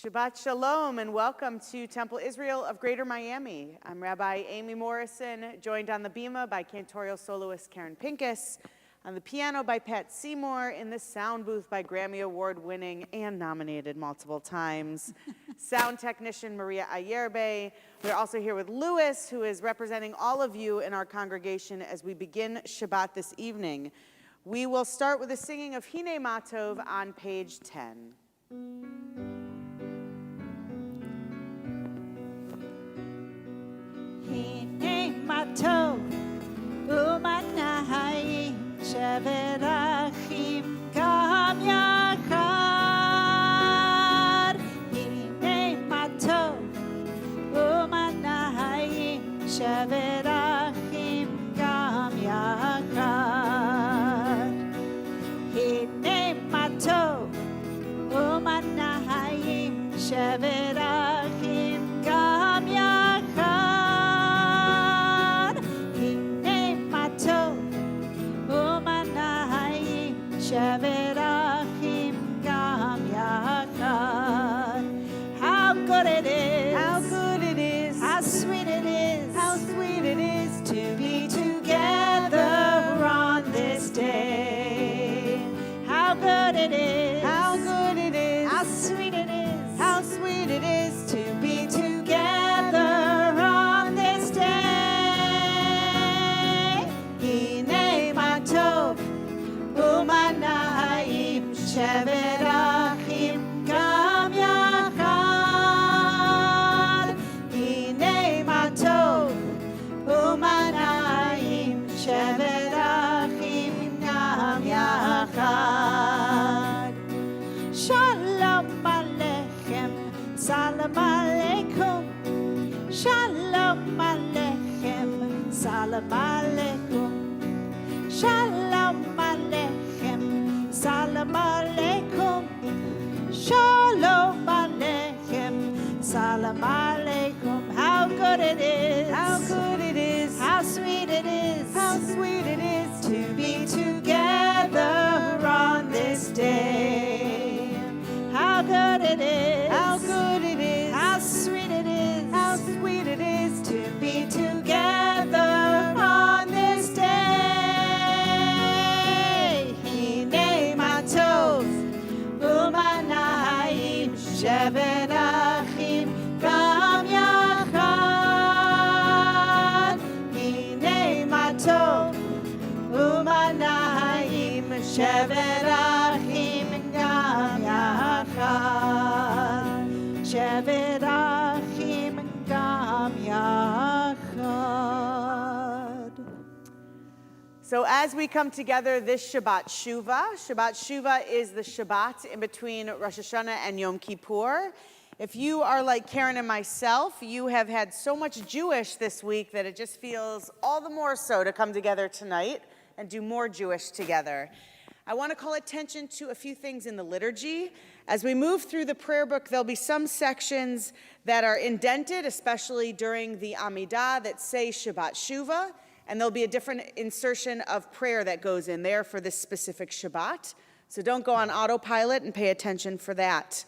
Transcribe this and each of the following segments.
Shabbat Shalom and welcome to Temple Israel of Greater Miami. I'm Rabbi Amy Morrison, joined on the bima by cantorial soloist Karen Pincus, on the piano by Pat Seymour, in the sound booth by Grammy Award-winning and nominated multiple times sound technician Maria Ayerbe. We're also here with Louis, who is representing all of you in our congregation as we begin Shabbat this evening. We will start with the singing of Hine Matov on page 10. Hine matov umanahayim sheverachim gam yachad. Hine matov umanahayim sheverachim gam yachad. Hine matov umanahayim sheverachim gam yachad. Sheverachim gam yachad. How good it is, How good it is, how sweet it is, how sweet it is to be together on this day. How good it is, how good it is, how sweet it is, how sweet it is to be together on this day. Hine matov umanahayim sheverachim gam yachad. Hine matov umanahayim sheverachim gam yachad. Shalom aleichem, salam aleikum. Shalom aleichem, salam aleikum. Shalom aleichem, salam aleikum. Shalom aleichem, salam aleikum. How good it is, how good it is, how sweet it is, how sweet it is to be together on this day. How good it is, how good it is, how sweet it is, how sweet it is to be together on this day. Hine matov umanahayim sheverachim gam yachad. Hine matov umanahayim sheverachim gam yachad. Sheverachim gam yachad. So as we come together this Shabbat Shuvah is the Shabbat in between Rosh Hashanah and Yom Kippur. If you are like Karen and myself, you have had so much Jewish this week that it just feels all the more so to come together tonight and do more Jewish together. I want to call attention to a few things in the liturgy. As we move through the prayer book, there'll be some sections that are indented, especially during the Amidah, that say Shabbat Shuvah, and there'll be a different insertion of prayer that goes in there for this specific Shabbat. So don't go on autopilot and pay attention for that.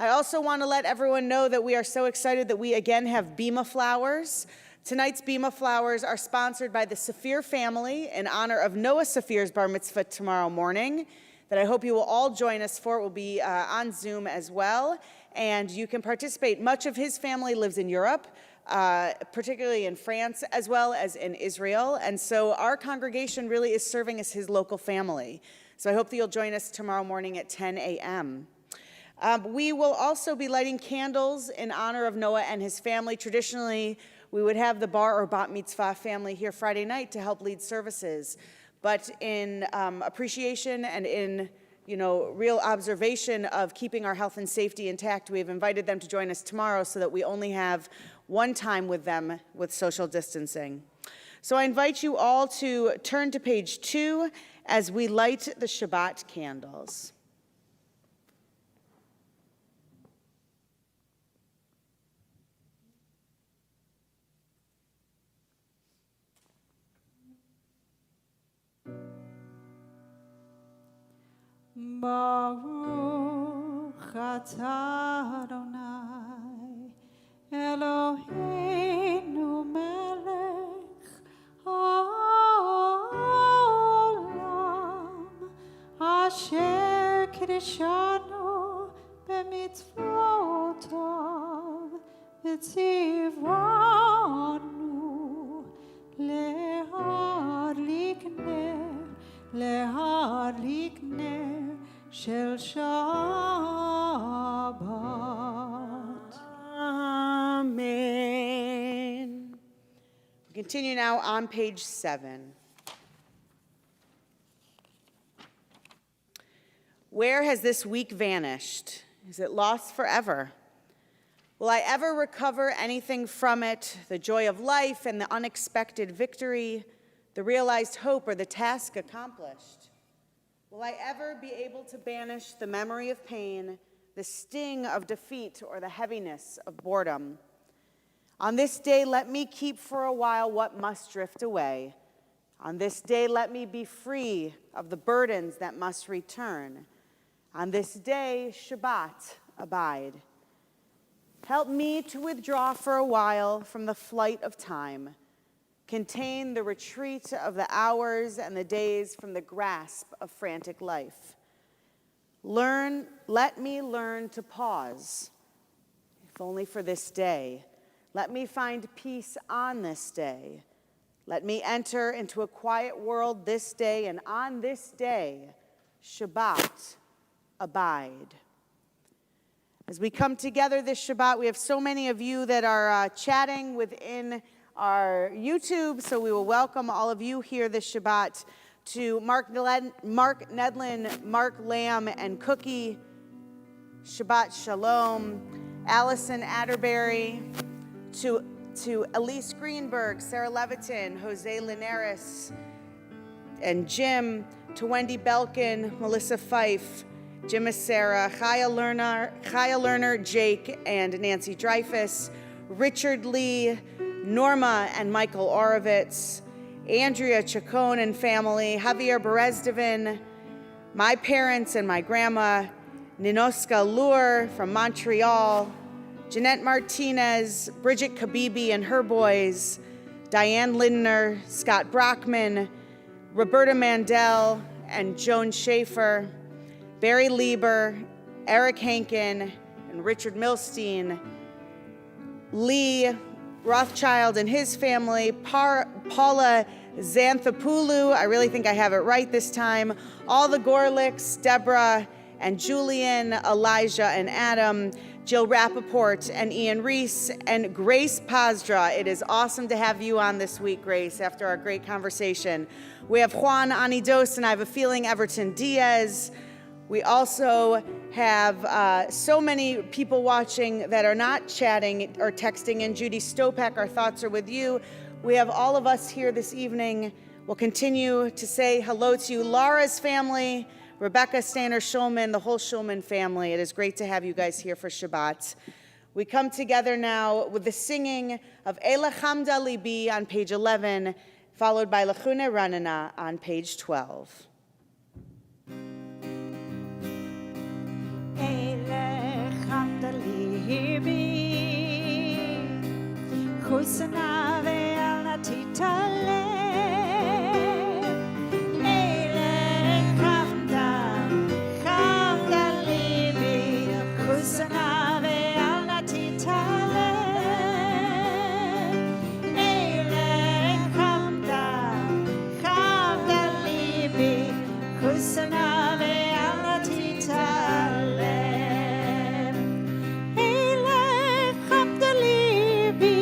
I also want to let everyone know that we are so excited that we again have bima flowers. Tonight's bima flowers are sponsored by the Saphir family in honor of Noah Saphir's bar mitzvah tomorrow morning, that I hope you will all join us for. It will be on Zoom as well, and you can participate. Much of his family lives in Europe, particularly in France, as well as in Israel, and so our congregation really is serving as his local family. So I hope that you'll join us tomorrow morning at 10 a.m. We will also be lighting candles in honor of Noah and his family. Traditionally, we would have the bar or bat mitzvah family here Friday night to help lead services. But in appreciation and in real observation of keeping our health and safety intact, we have invited them to join us tomorrow so that we only have one time with them with social distancing. So I invite you all to turn to page 2 as we light the Shabbat candles. Baruch אתה אדוני, אלוהינו מלך העולם, אשר קידשנו במצוותיו וציוונו להדליק נר של Shabbat. Amen. We continue now on page 7. Where has this week vanished? Is it lost forever? Will I ever recover anything from it, the joy of life and the unexpected victory, the realized hope or the task accomplished? Will I ever be able to banish the memory of pain, the sting of defeat, or the heaviness of boredom? On this day, let me keep for a while what must drift away. On this day, let me be free of the burdens that must return. On this day, Shabbat, abide. Help me to withdraw for a while from the flight of time, contain the retreat of the hours and the days from the grasp of frantic life. Let me learn to pause, if only for this day. Let me find peace on this day. Let me enter into a quiet world this day, and on this day, Shabbat, abide. As we come together this Shabbat, we have so many of you that are chatting within our YouTube, so we will welcome all of you here this Shabbat to Mark Nedlin, Mark Lamb, and Cookie. Shabbat Shalom. Allison Atterbury, to Elise Greenberg, Sarah Leviton, Jose Linares, and Jim, to Wendy Belkin, Melissa Fife, Jim Sarah, Chaya Lerner, Jake, and Nancy Dreyfus, Richard Lee, Norma and Michael Orovitz, Andrea Chacon and family, Javier Berezdevin, my parents and my grandma, Ninoska Lure from Montreal, Jeanette Martinez, Bridget Kabibi and her boys, Diane Lindner, Scott Brockman, Roberta Mandel and Joan Schaefer, Barry Lieber, Eric Hankin, and Richard Milstein, Lee Rothschild and his family, Paula Xanthopoulou, I really think I have it right this time, all the Gorlicks, Deborah and Julian, Elijah and Adam, Jill Rappaport and Ian Reese, and Grace Pazdra. It is awesome to have you on this week, Grace, after our great conversation. We have Juan Anidos, and I have a feeling Everton Diaz. We also have so many people watching that are not chatting or texting in. Judy Stopak, our thoughts are with you. We have all of us here this evening. We'll continue to say hello to you. Laura's family, Rebecca Stainer Schulman, the whole Schulman family. It is great to have you guys here for Shabbat. We come together now with the singing of Ela Chamda Libi on page 11, followed by Lechune Ranana on page 12. Kusana ve'al natitale, Eile chamda libi. Kusana ve'al natitale, Eile chamda libi. Kusana ve'al natitale. Eile chamda libi.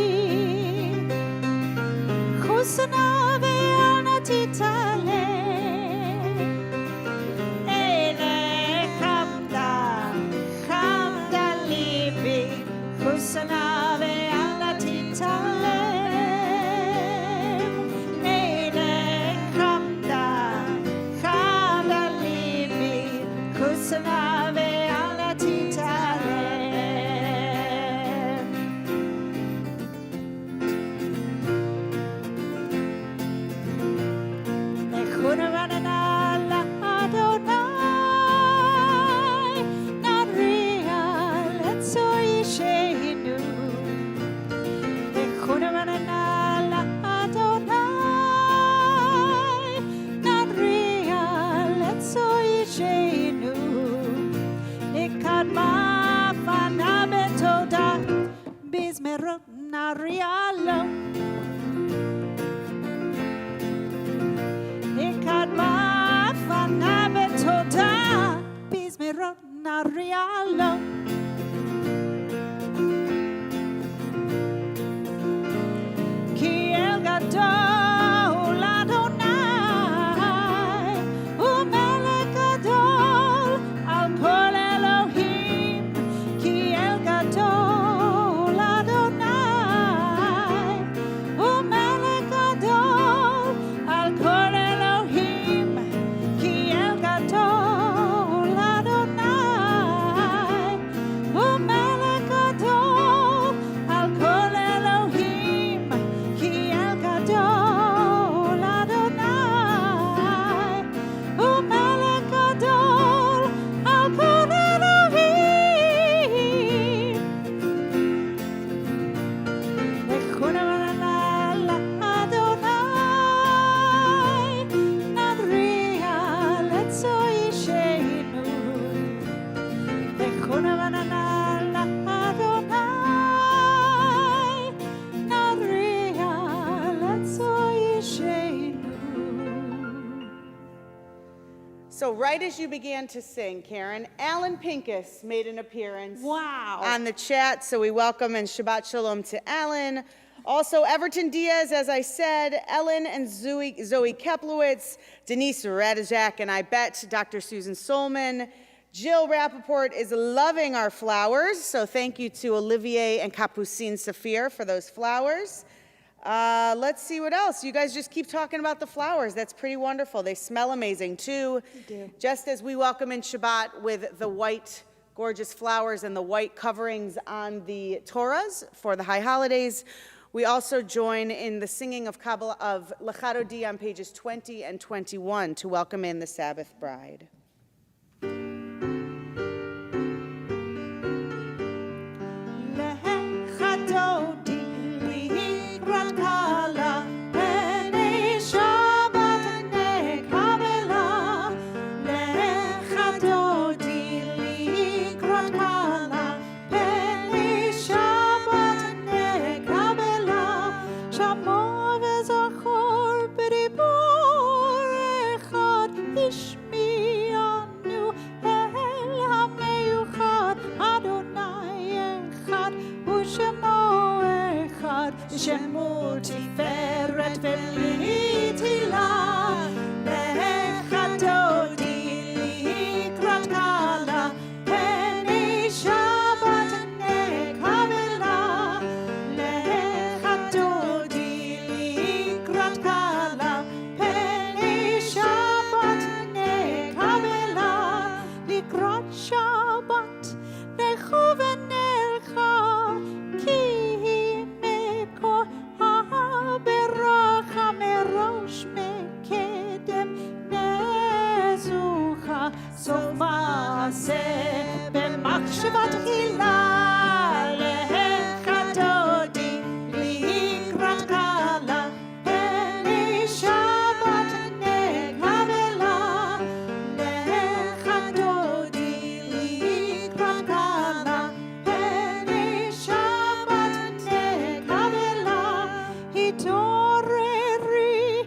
פזמרות נריאלו נקדמה פנה בתודה פזמרות נריאלו כי אל גדול אדוני הוא מלך גדול על כל אלוהים כי אל גדול אדוני הוא מלך גדול על כל אלוהים כי אל גדול אדוני הוא מלך גדול על כל אלוהים כי אל גדול אדוני הוא מלך גדול על כל אלוהים לכונה לאדוני נדריע לצו אישנו לכונה לאדוני נדריע לצו אישנו. So right as you began to sing, Karen, Alan Pincus made an appearance Wow. on the chat, so we welcome and Shabbat Shalom to Alan. Also, Everton Diaz, as I said, Ellen and Zoe Keplowitz, Denise Radizak, and I bet Dr. Susan Solman. Jill Rappaport is loving our flowers, so thank you to Olivier and Capucine Saphir for those flowers. Let's see what else. You guys just keep talking about the flowers. That's pretty wonderful. They smell amazing, too. They do. Just as we welcome in Shabbat with the white, gorgeous flowers and the white coverings on the Torahs for the high holidays, we also join in the singing of Kabbalah of Lechad Odi on pages 20 and 21 to welcome in the Sabbath bride. לחדודי לקראת קלה פני שבת נקבלה לחדודי לקראת קלה פני שבת נקבלה שמוע וזכור בדיבור אחד השמיענו אל המיוחד אדוני אחד ושמו אחד שמו תפארת ובלי תהילה לחדודי לקראת קלה פני שבת נקבלה לחדודי לקראת קלה פני שבת נקבלה לקראת שבת לכו ונלכה כי היא מקוה ברכה מראש מקדם נזוכה סוף מעשה במחשבה תחילה לחדודי לקראת קלה פני שבת נקבלה לחדודי לקראת קלה פני שבת נקבלה התעוררי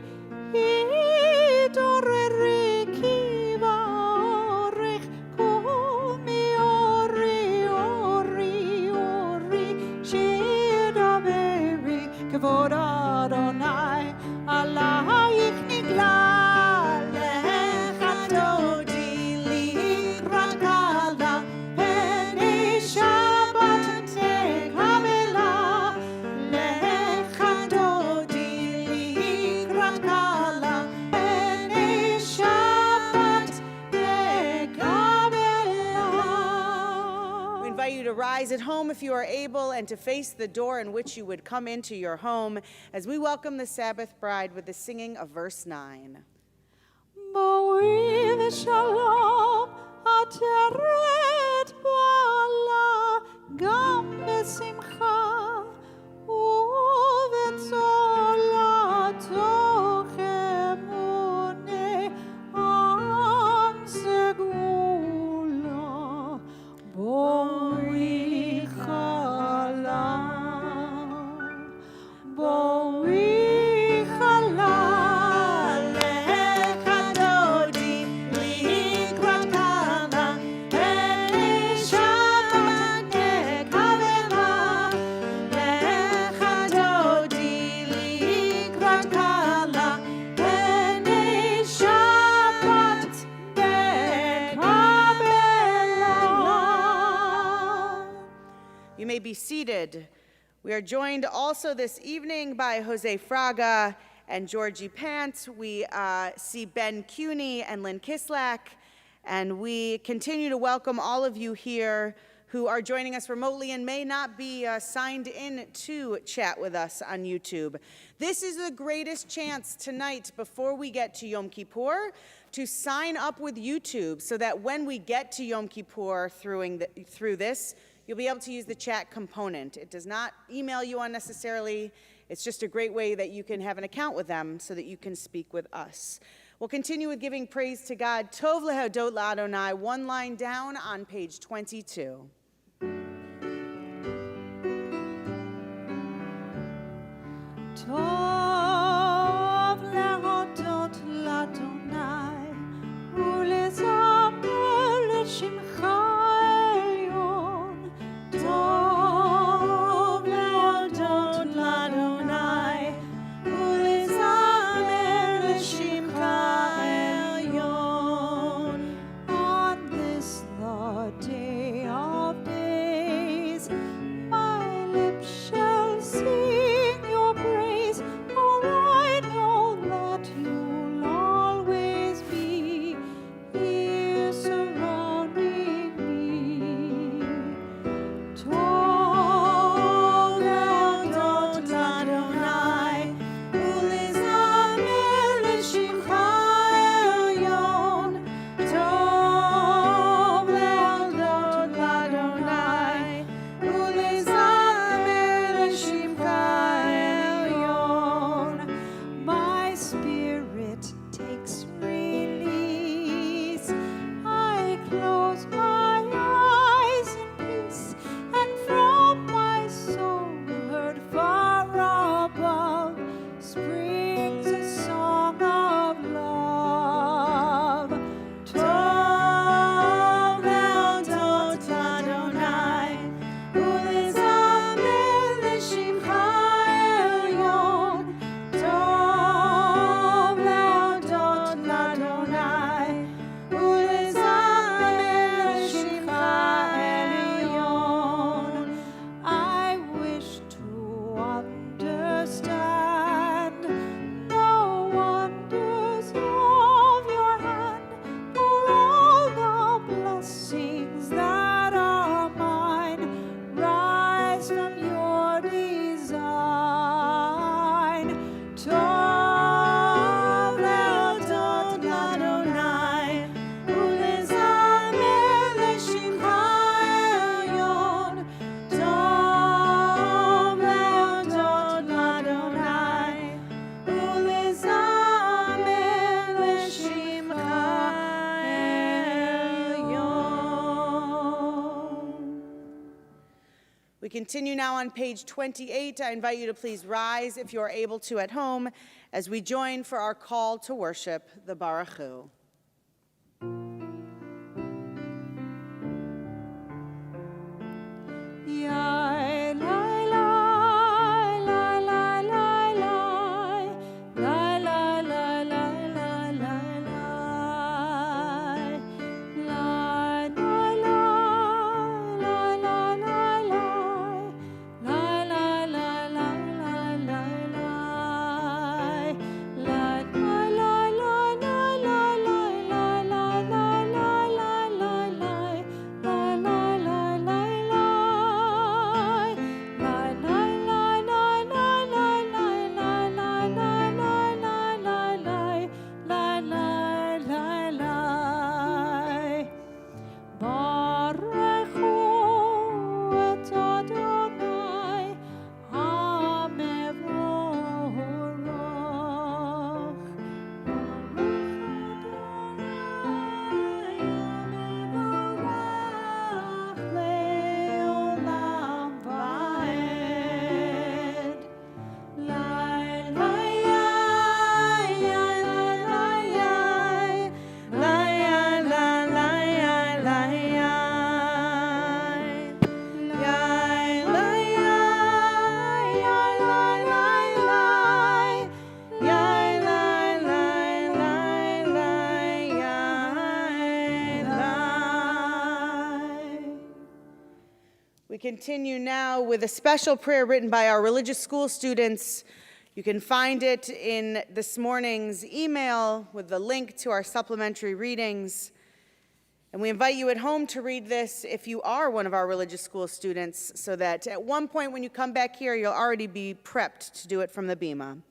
התעוררי כי באורך קומי אורי אורי אורי שידברי כבוד אדוני עלייך נגלה לחדודי לקראת קלה פני שבת נקבלה לחדודי לקראת קלה פני שבת נקבלה. We invite you to rise at home if you are able and to face the door in which you would come into your home as we welcome the Sabbath bride with the singing of verse 9. בואי ושלום עטרת בעלה גם בשמחה ובצולתו אמונה עם סגולה בואי חלה seated. We are joined also this evening by Jose Fraga and Georgie Pant. We see Ben Cuney and Lynn Kislak, and we continue to welcome all of you here who are joining us remotely and may not be signed in to chat with us on YouTube. This is the greatest chance tonight before we get to Yom Kippur to sign up with YouTube so that when we get to Yom Kippur through this, you'll be able to use the chat component. It does not email you unnecessarily. It's just a great way that you can have an account with them so that you can speak with us. We'll continue with giving praise to God. Tov lehodot la'Adonai, one line down on page 22. Tov lehodot l'Adonai, ulezamer l'shimcha elyon. Tov lehodot l'Adonai, ulezamer l'shimcha elyon. On this the day of days, my lips shall sing your praise, for I know that you'll always be here surrounding me. Tov lehodot l'Adonai, ulezamer l'shimcha elyon. Tov lehodot l'Adonai, ulezamer l'shimcha elyon. My spirit takes release. I close my eyes in peace, and from my soul heard far above springs a song of love. Tov lehodot l'Adonai, ulezamer l'shimcha elyon. Tov lehodot l'Adonai, ulezamer l'shimcha elyon. I wish to understand the wonders of your hand, for all the blessings that are mine rise from your design. Tov lehodot l'Adonai, ulezamer l'shimcha elyon. Tov lehodot l'Adonai, ulezamer l'shimcha elyon. We continue now on page 28. I invite you to please rise if you are able to at home as we join for our call to worship, the Baruch Hu. Yai, lai, lai, lai, lai, lai, lai. Lai, lai, lai, lai, lai, lai, lai. Lai, lai, lai, lai, lai, lai, lai. Lai, lai, lai, lai, lai, lai, lai. Lai, lai, lai, lai, lai, lai, lai. continue now with a special prayer written by our religious school students. You can find it in this morning's email with the link to our supplementary readings. And we invite you at home to read this if you are one of our religious school students, so that at one point when you come back here, you'll already be prepped to do it from the Bima.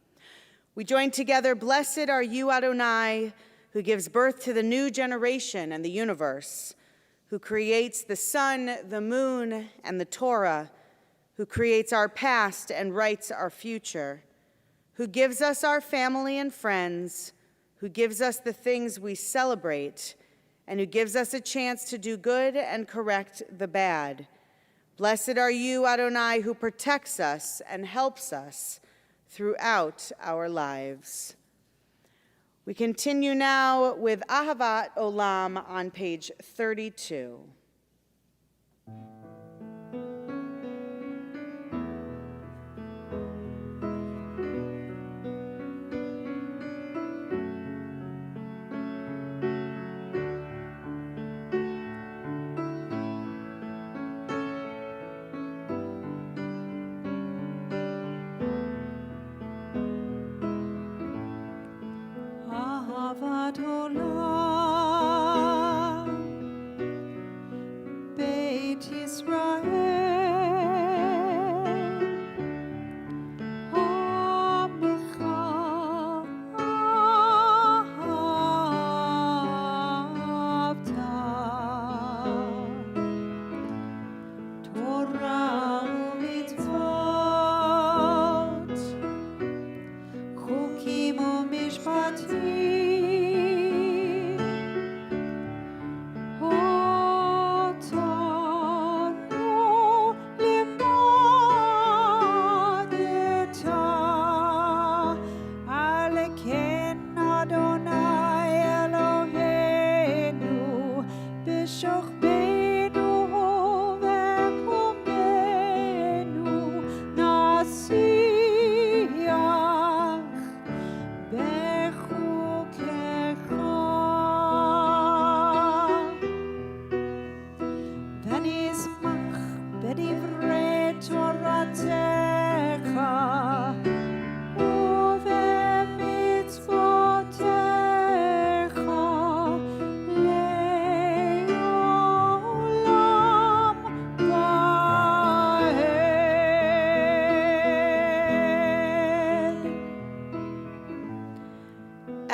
We join together, "Blessed are you, Adonai, who gives birth to the new generation and the universe, who creates the sun, the moon, and the Torah, who creates our past and writes our future, who gives us our family and friends, who gives us the things we celebrate, and who gives us a chance to do good and correct the bad. Blessed are you, Adonai, who protects us and helps us throughout our lives." We continue now with Ahavat Olam on page 32. אהבת עולם, בית ישראל, עמך אהבת, תורה ומצוות, חוקים ומשפטים,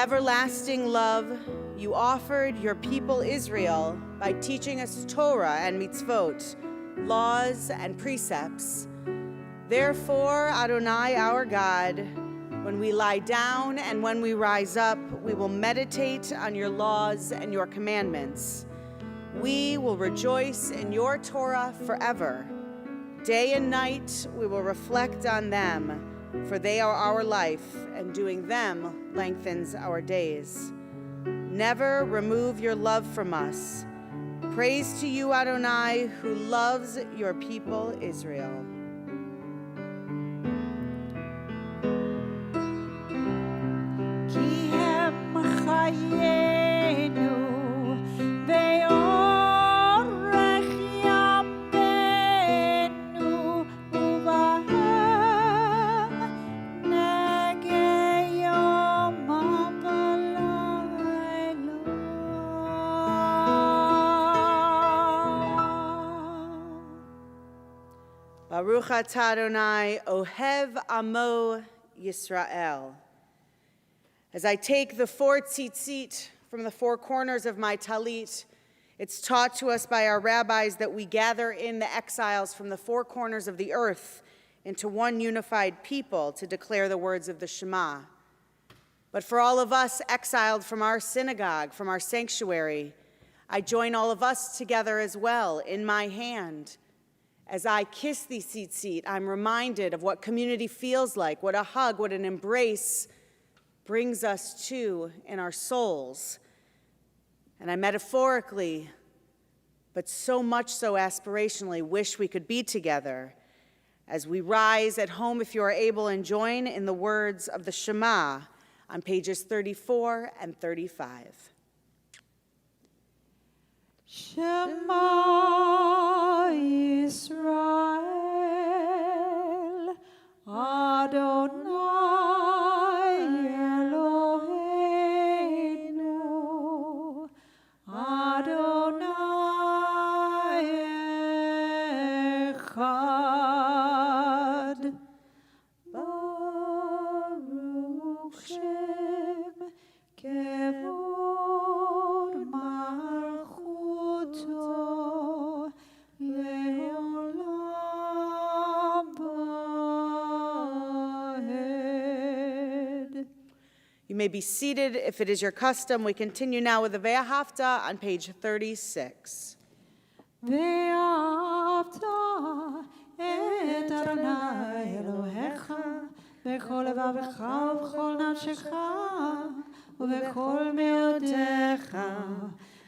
Everlasting love, you offered your people Israel by teaching us Torah and mitzvot, laws and precepts. Therefore, Adonai, our God, when we lie down and when we rise up, we will meditate on your laws and your commandments. We will rejoice in your Torah forever. Day and night, we will reflect on them, for they are our life, and doing them lengthens our days. Never remove your love from us. Praise to you, Adonai, who loves your people Israel. כי הם חיינו באורך ימינו, ובהם נגע יומם ולילה. Baruch atah Adonai, Ohev Amo Yisrael. As I take the 4 tzitzit from the 4 corners of my talit, it's taught to us by our rabbis that we gather in the exiles from the 4 corners of the earth into one unified people to declare the words of the Shema. But for all of us exiled from our synagogue, from our sanctuary, I join all of us together as well in my hand. As I kiss the tzitzit, I'm reminded of what community feels like, what a hug, what an embrace brings us to in our souls. And I metaphorically, but so much so aspirationally, wish we could be together as we rise at home, if you are able, and join in the words of the Shema on pages 34 and 35. Shema Yisrael, Adonai Eloheinu, Adonai Echad. Baruch Shem Kevod Malchuto Leolam Vaed. You may be seated if it is your custom. We continue now with the Ve'ahavta on page 36. ואהבת את אדוני אלוהיך בכל לבבך ובכל נפשך ובכל מאודך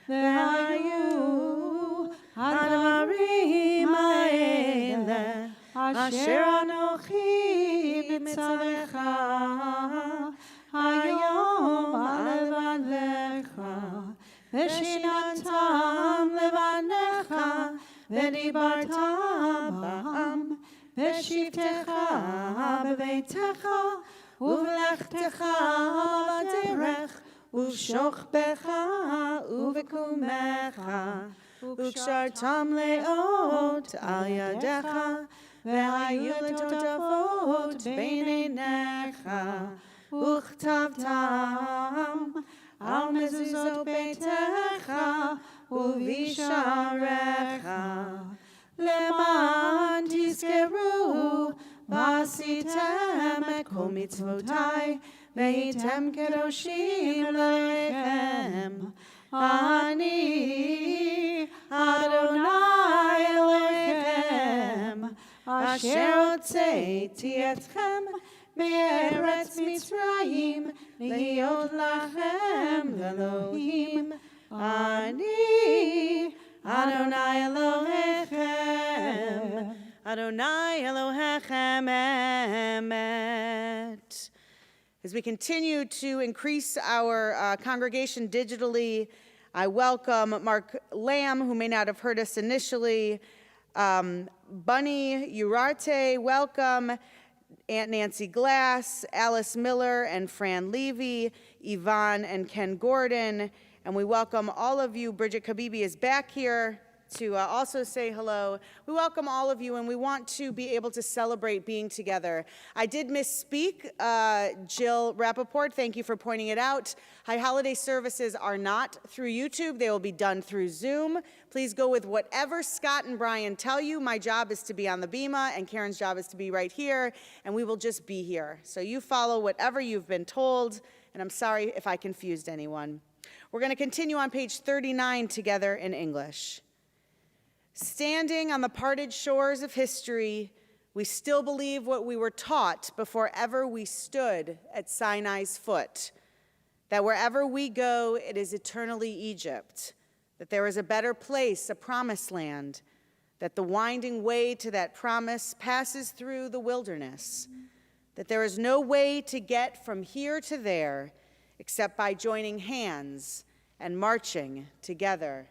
והיו הדברים האלה אשר אנוכי מצווך היום על לבניך ושיננתם לבניך ודיברת בם בשבתך בביתך ובלכתך בדרך ובשוכבך ובקומך וקשרתם לאות על ידיך והיו לטוטפות בין עיניך וכתבתם על מזוזות ביתך ובשעריך למען תזכרו ועשיתם את כל מצוותיי והייתם קדושים לכם. אני אדוני אלוהיכם אשר הוצאתי אתכם מארץ מצרים להיות לכם לאלוהים. אני אדוני אלוהיכם, אדוני אלוהיכם emet. As we continue to increase our congregation digitally, I welcome Mark Lamb, who may not have heard us initially, Bunny Urarte, welcome, Aunt Nancy Glass, Alice Miller and Fran Levy, Yvonne and Ken Gordon, and we welcome all of you. Bridget Kabibi is back here to also say hello. We welcome all of you, and we want to be able to celebrate being together. I did misspeak. Jill Rappaport, thank you for pointing it out. High holiday services are not through YouTube. They will be done through Zoom. Please go with whatever Scott and Brian tell you. My job is to be on the bima, and Karen's job is to be right here, and we will just be here. So you follow whatever you've been told, and I'm sorry if I confused anyone. We're going to continue on page 39 together in English. Standing on the parted shores of history, we still believe what we were taught before ever we stood at Sinai's foot, that wherever we go, it is eternally Egypt, that there is a better place, a promised land, that the winding way to that promise passes through the wilderness, that there is no way to get from here to there except by joining hands and marching together.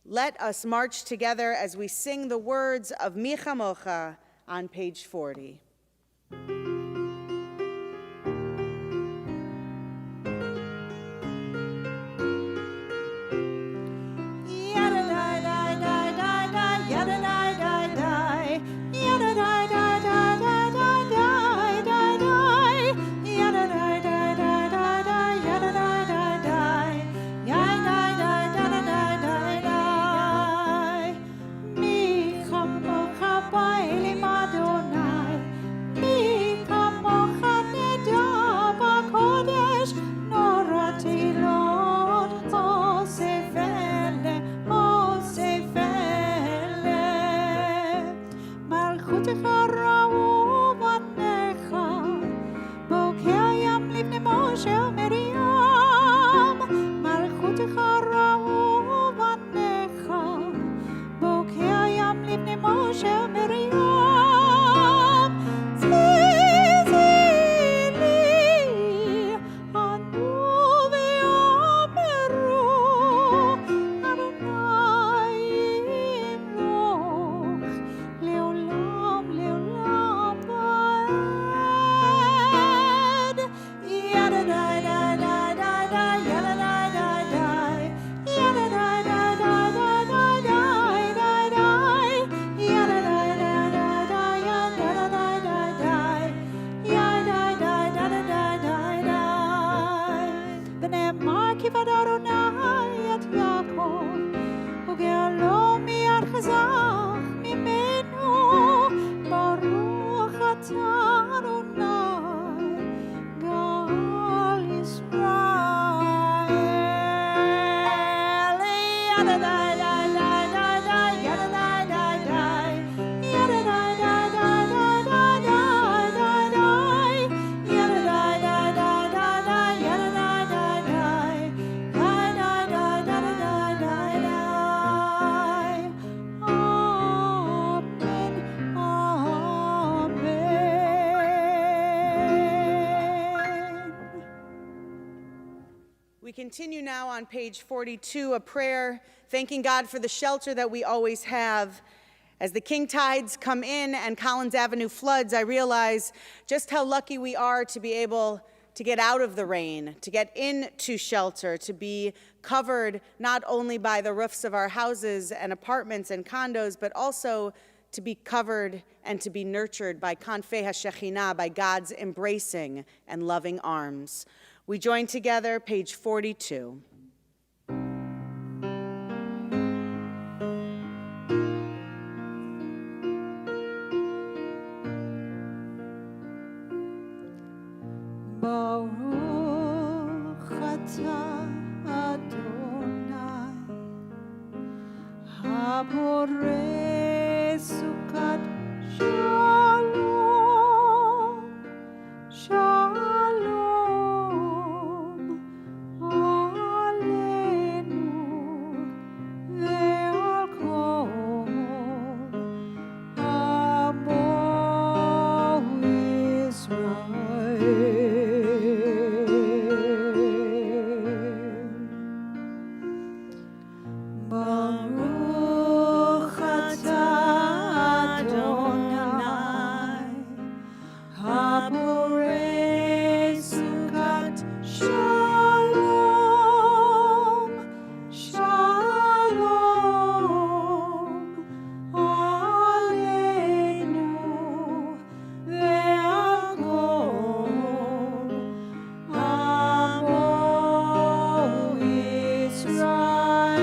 Let us march together as we sing the words of Mi Chamocha on page 40. Mi We continue now on page 42, a prayer thanking God for the shelter that we always have. As the king tides come in and Collins Avenue floods, I realize just how lucky we are to be able to get out of the rain, to get into shelter, to be covered not only by the roofs of our houses and apartments and condos, but also to be covered and to be nurtured by Kanfei HaShekhinah, by God's embracing and loving arms. We join together, page 42. Baruch atah Adonai, haborei sukat shalom, shalom aleinu ve'al kol amo Baruch atah Adonai, haborei sukat shalom, shalom aleinu ve'al kol amo Israel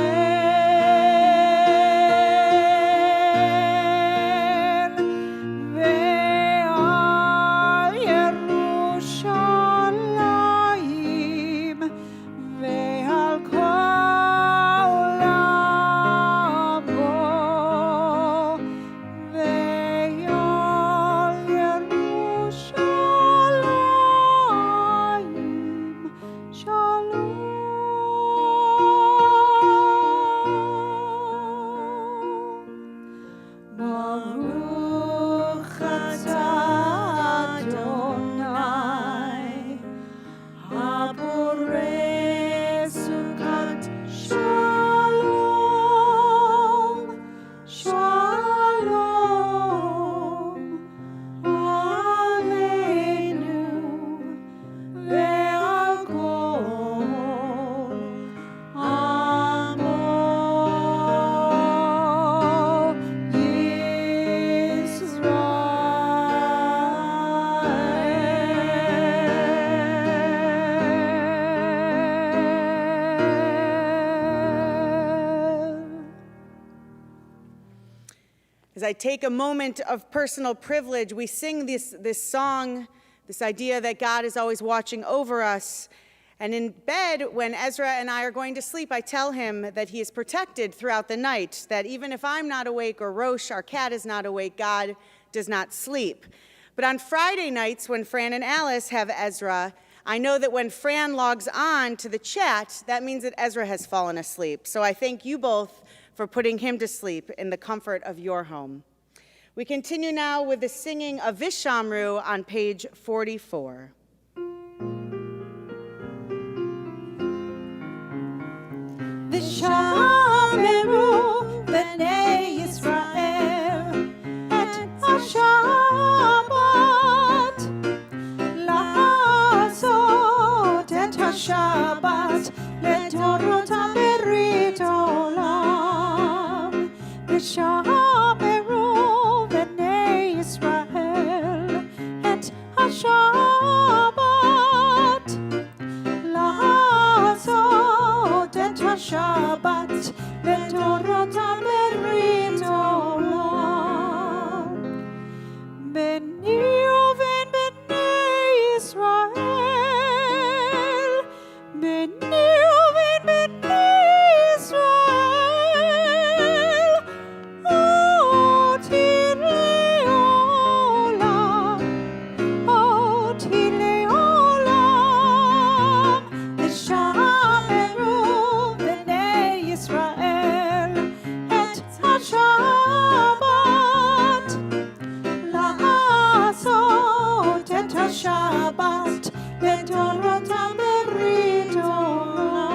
ve'al Yerushalayim ve'al kol amo ve'al Yerushalayim shalom. Baruch atah Adonai, haborei sukat shalom, shalom aleinu ve'al kol amo Yisrael. As I take a moment of personal privilege, we sing this song, this idea that God is always watching over us. And in bed, when Ezra and I are going to sleep, I tell him that he is protected throughout the night, that even if I'm not awake or Roche, our cat, is not awake, God does not sleep. But on Friday nights, when Fran and Alice have Ezra, I know that when Fran logs on to the chat, that means that Ezra has fallen asleep. So I thank you both for putting him to sleep in the comfort of your home. We continue now with the singing of Vishamru on page 44. Vishameru b'nei Yisrael et HaShabbat, la'asot et HaShabbat le'torotam berit olam. Vishameru b'nei Yisrael et HaShabbat, la'asot et HaShabbat le'torotam berit olam. Beni uven b'nei Yisrael, beni uven b'nei Yisrael, oti le'olam, oti le'olam. Vishameru b'nei Yisrael et HaShabbat, la'asot et HaShabbat le'torotam berit olam.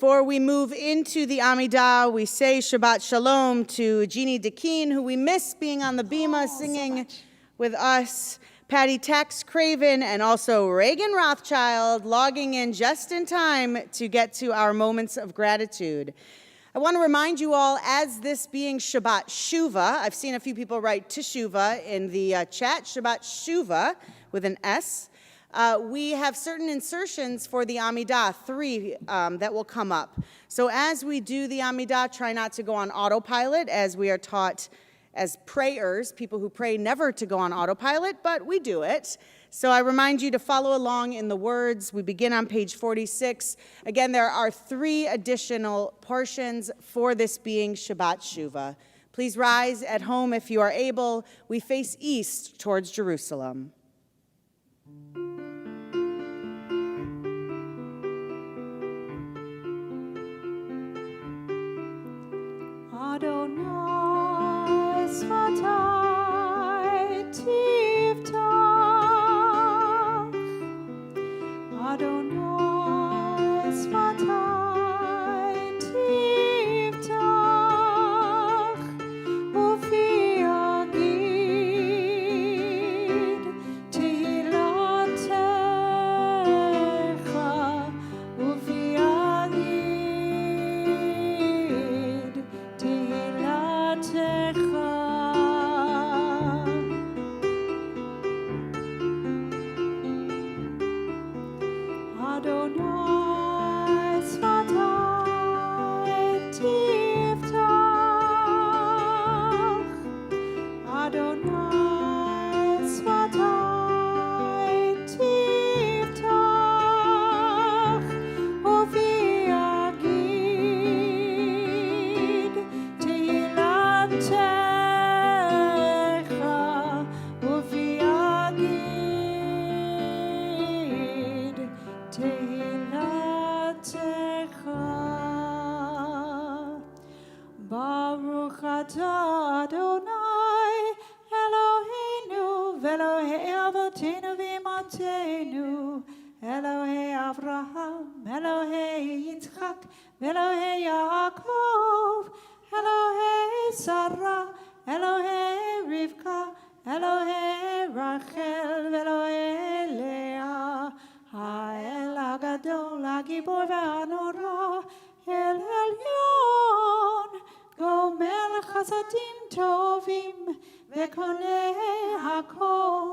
Before we move into the Amidah, we say Shabbat Shalom to Jeannie Dekeen, who we miss being on the bima singing with us, Patty Tex Craven, and also Reagan Rothschild logging in just in time to get to our moments of gratitude. I want to remind you all, as this being Shabbat Shuvah, I've seen a few people write Teshuvah in the chat, Shabbat Shuvah with an S. We have certain insertions for the Amidah, 3 that will come up. So as we do the Amidah, try not to go on autopilot, as we are taught as prayers, people who pray never to go on autopilot, but we do it. So I remind you to follow along in the words. We begin on page 46. Again, there are 3 additional portions for this being Shabbat Shuvah. Please rise at home if you are able. We face east towards Jerusalem. Adonai Svatai Tiftach, Adonai Svatai Tiftach, Ufi Agid Tehilatecha, Ufi Agid Tehilatecha. Adonai Svatai Tiftach, Adonai Svatai Tiftach, Ufi Agid Tehilatecha, Ufi Agid Tehilatecha. Baruch atah Adonai Eloheinu v'Elohei Avotenu v'Imatenu, Elohei Avraham, Elohei Yitzchak, v'Elohei Yaakov, Elohei Sarah, Elohei Rivka, Elohei Rachel, v'Elohei Leah, Ha'el Hagadol, Hagibor v'Hanora, El Elyon, Gomer Chasadim Tovim, Vekoneh Hakol,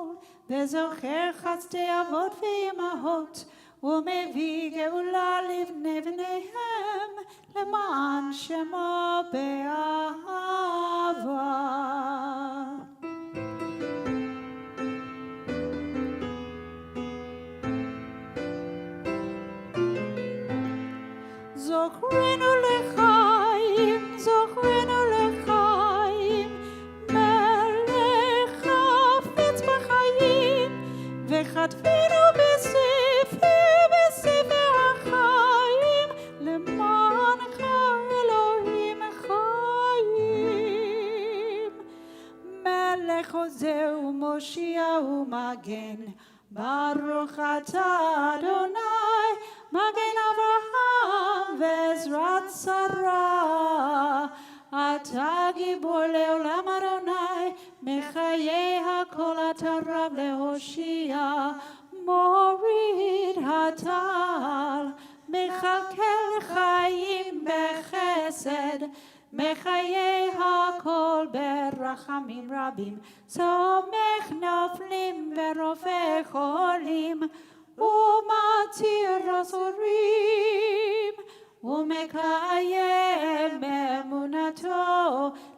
Vezocher Chazdei Avot v'Imahot, Umevi Geula Livnei V'neihem, Leman Shemo Be'ahava. Zochrenu lechaim, Zochrenu lechaim, Melech hafetz b'chaim, v'chatvenu b'sefer ha'chaim, lemancha Elohim chayim. Melech hozeh u'moshia u'magen, Baruch atah Adonai, Magen Avraham ve'ezrat Sarah. Atah gibor le'olam Adonai, mechayei hakol atah rav lehoshia. Morid hatal, mechalkel chayim bechesed, mechayei hakol berachamim rabim. Somech noflim ve'rofeh cholim, umatir asorim, umekayem emunato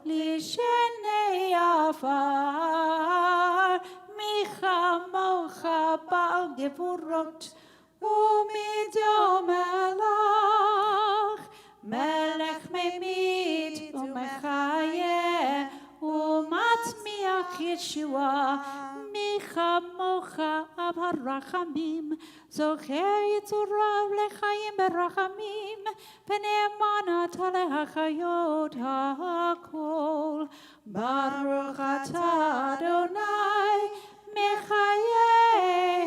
lishenei afar. Michamocha bal gevurot umidom elach, melech memit umechayeh umatmiach Yeshua. Michamocha ab harachamim, zocher yitzurav lechayim berachamim, v'ne'emanat lehachayot hakol. Baruch atah Adonai, mechayeh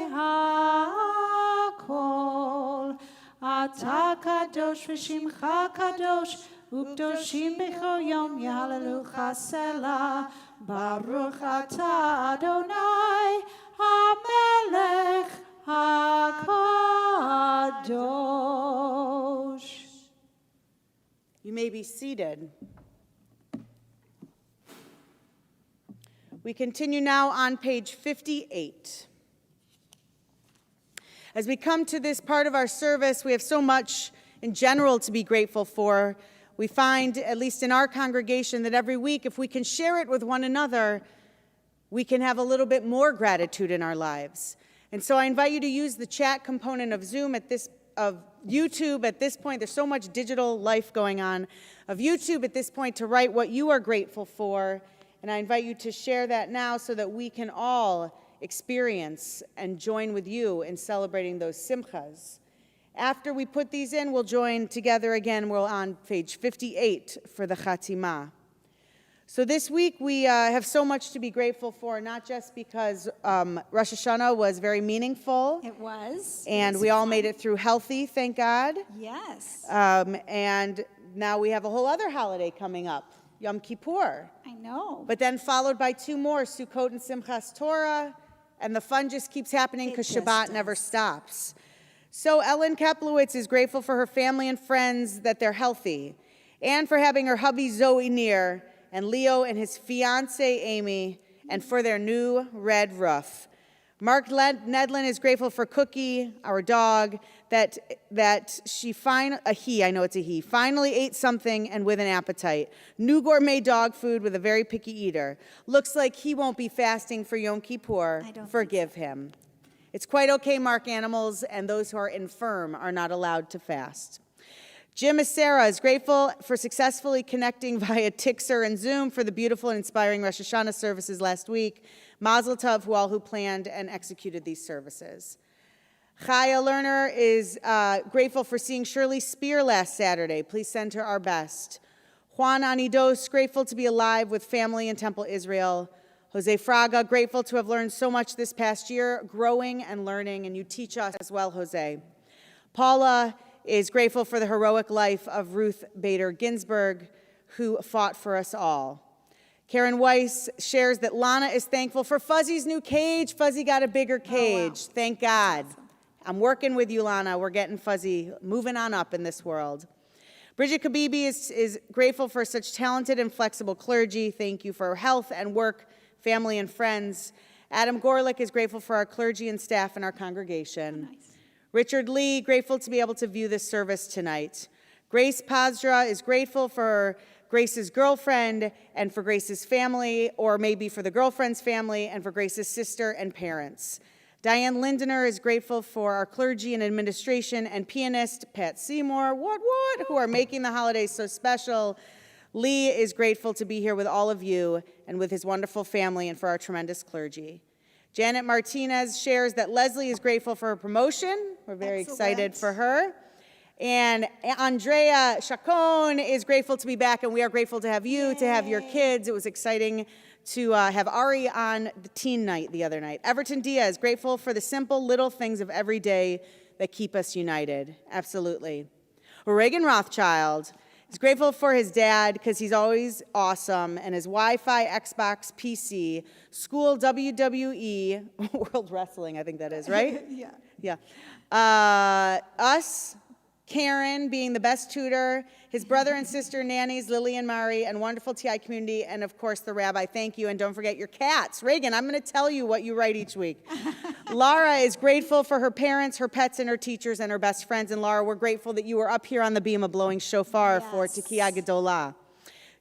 hakol. Atah kadosh v'shimcha kadosh, ukdoshim b'chol yom yahalelucha selah. Baruch atah Adonai HaMelech HaKadosh. You may be seated. We continue now on page 58. As we come to this part of our service, we have so much in general to be grateful for. We find, at least in our congregation, that every week, if we can share it with one another, we can have a little bit more gratitude in our lives. And so I invite you to use the chat component of Zoom of YouTube at this point. There's so much digital life going on of YouTube at this point to write what you are grateful for. And I invite you to share that now so that we can all experience and join with you in celebrating those simchas. After we put these in, we'll join together again. We're on page 58 for the Chatimah. So this week we have so much to be grateful for, not just because Rosh Hashanah was very meaningful. It was. And we all made it through healthy, thank God. Yes. And now we have a whole other holiday coming up, Yom Kippur. I know. But then followed by two more, Sukkot and Simchas Torah, and the fun just keeps happening because Shabbat never stops. So Ellen Keplowitz is grateful for her family and friends that they're healthy, and for having her hubby Zoe near, and Leo and his fiancée Amy, and for their new red roof. Mark Nedlin is grateful for Cookie, our dog, that he finally ate something and with an appetite. New gourmet dog food with a very picky eater. Looks like he won't be fasting for Yom Kippur. Forgive him. It's quite okay, Mark. Animals and those who are infirm are not allowed to fast. Jim Acera is grateful for successfully connecting via Tixer and Zoom for the beautiful and inspiring Rosh Hashanah services last week. Mazel tov to all who planned and executed these services. Chaya Lerner is grateful for seeing Shirley Spear last Saturday. Please send her our best. Juan Anidos, grateful to be alive with family in Temple Israel. Jose Fraga, grateful to have learned so much this past year, growing and learning, and you teach us as well, Jose. Paula is grateful for the heroic life of Ruth Bader Ginsburg, who fought for us all. Karen Weiss shares that Lana is thankful for Fuzzy's new cage. Fuzzy got a bigger cage. Oh, wow. Thank God. Awesome. I'm working with you, Lana. We're getting Fuzzy moving on up in this world. Bridget Kabibi is grateful for such talented and flexible clergy. Thank you for health and work, family and friends. Adam Gorlick is grateful for our clergy and staff in our congregation. Oh, nice. Richard Lee, grateful to be able to view this service tonight. Grace Pazdra is grateful for Grace's girlfriend and for Grace's family, or maybe for the girlfriend's family and for Grace's sister and parents. Diane Lindener is grateful for our clergy and administration and pianist Pat Seymour, who are making the holidays so special. Lee is grateful to be here with all of you and with his wonderful family and for our tremendous clergy. Janet Martinez shares that Leslie is grateful for her promotion. We're very excited for her. And Andrea Chacon is grateful to be back, and we are grateful to have you, to have your kids. It was exciting to have Ari on the teen night the other night. Everton Diaz, grateful for the simple little things of every day that keep us united. Absolutely. Reagan Rothschild is grateful for his dad because he's always awesome, and his Wi-Fi, Xbox, PC, school, WWE, World Wrestling, I think that is, right? Yeah. Us, Karen being the best tutor, his brother and sister nannies, Lily and Mari, and wonderful TI community, and of course the rabbi. Thank you, and don't forget your cats. Reagan, I'm going to tell you what you write each week. Laura is grateful for her parents, her pets, and her teachers, and her best friends. And Laura, we're grateful that you were up here on the bima blowing shofar for Tekiah Gedolah.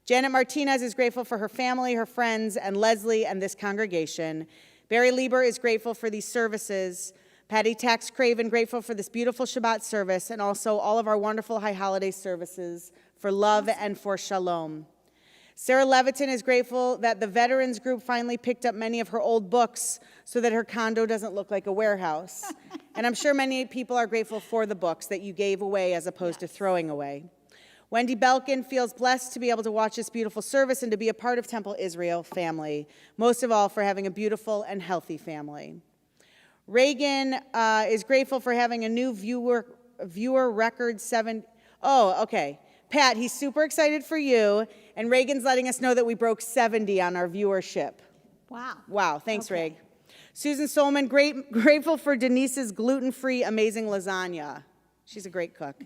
Janet Martinez is grateful for her family, her friends, and Leslie and this congregation. Barry Lieber is grateful for these services. Patty Tax Craven, grateful for this beautiful Shabbat service, and also all of our wonderful high holiday services for love and for shalom. Sarah Leviton is grateful that the Veterans Group finally picked up many of her old books so that her condo doesn't look like a warehouse. And I'm sure many people are grateful for the books that you gave away as opposed to throwing away. Wendy Belkin feels blessed to be able to watch this beautiful service and to be a part of Temple Israel family, most of all for having a beautiful and healthy family. Reagan is grateful for having a new viewer viewer record 7. Oh, okay. Pat, he's super excited for you, and Reagan's letting us know that we broke 70 on our viewership. Wow. Wow, thanks, Okay. Reg. Susan Solomon, grateful for Denise's gluten-free amazing lasagna. She's a great cook.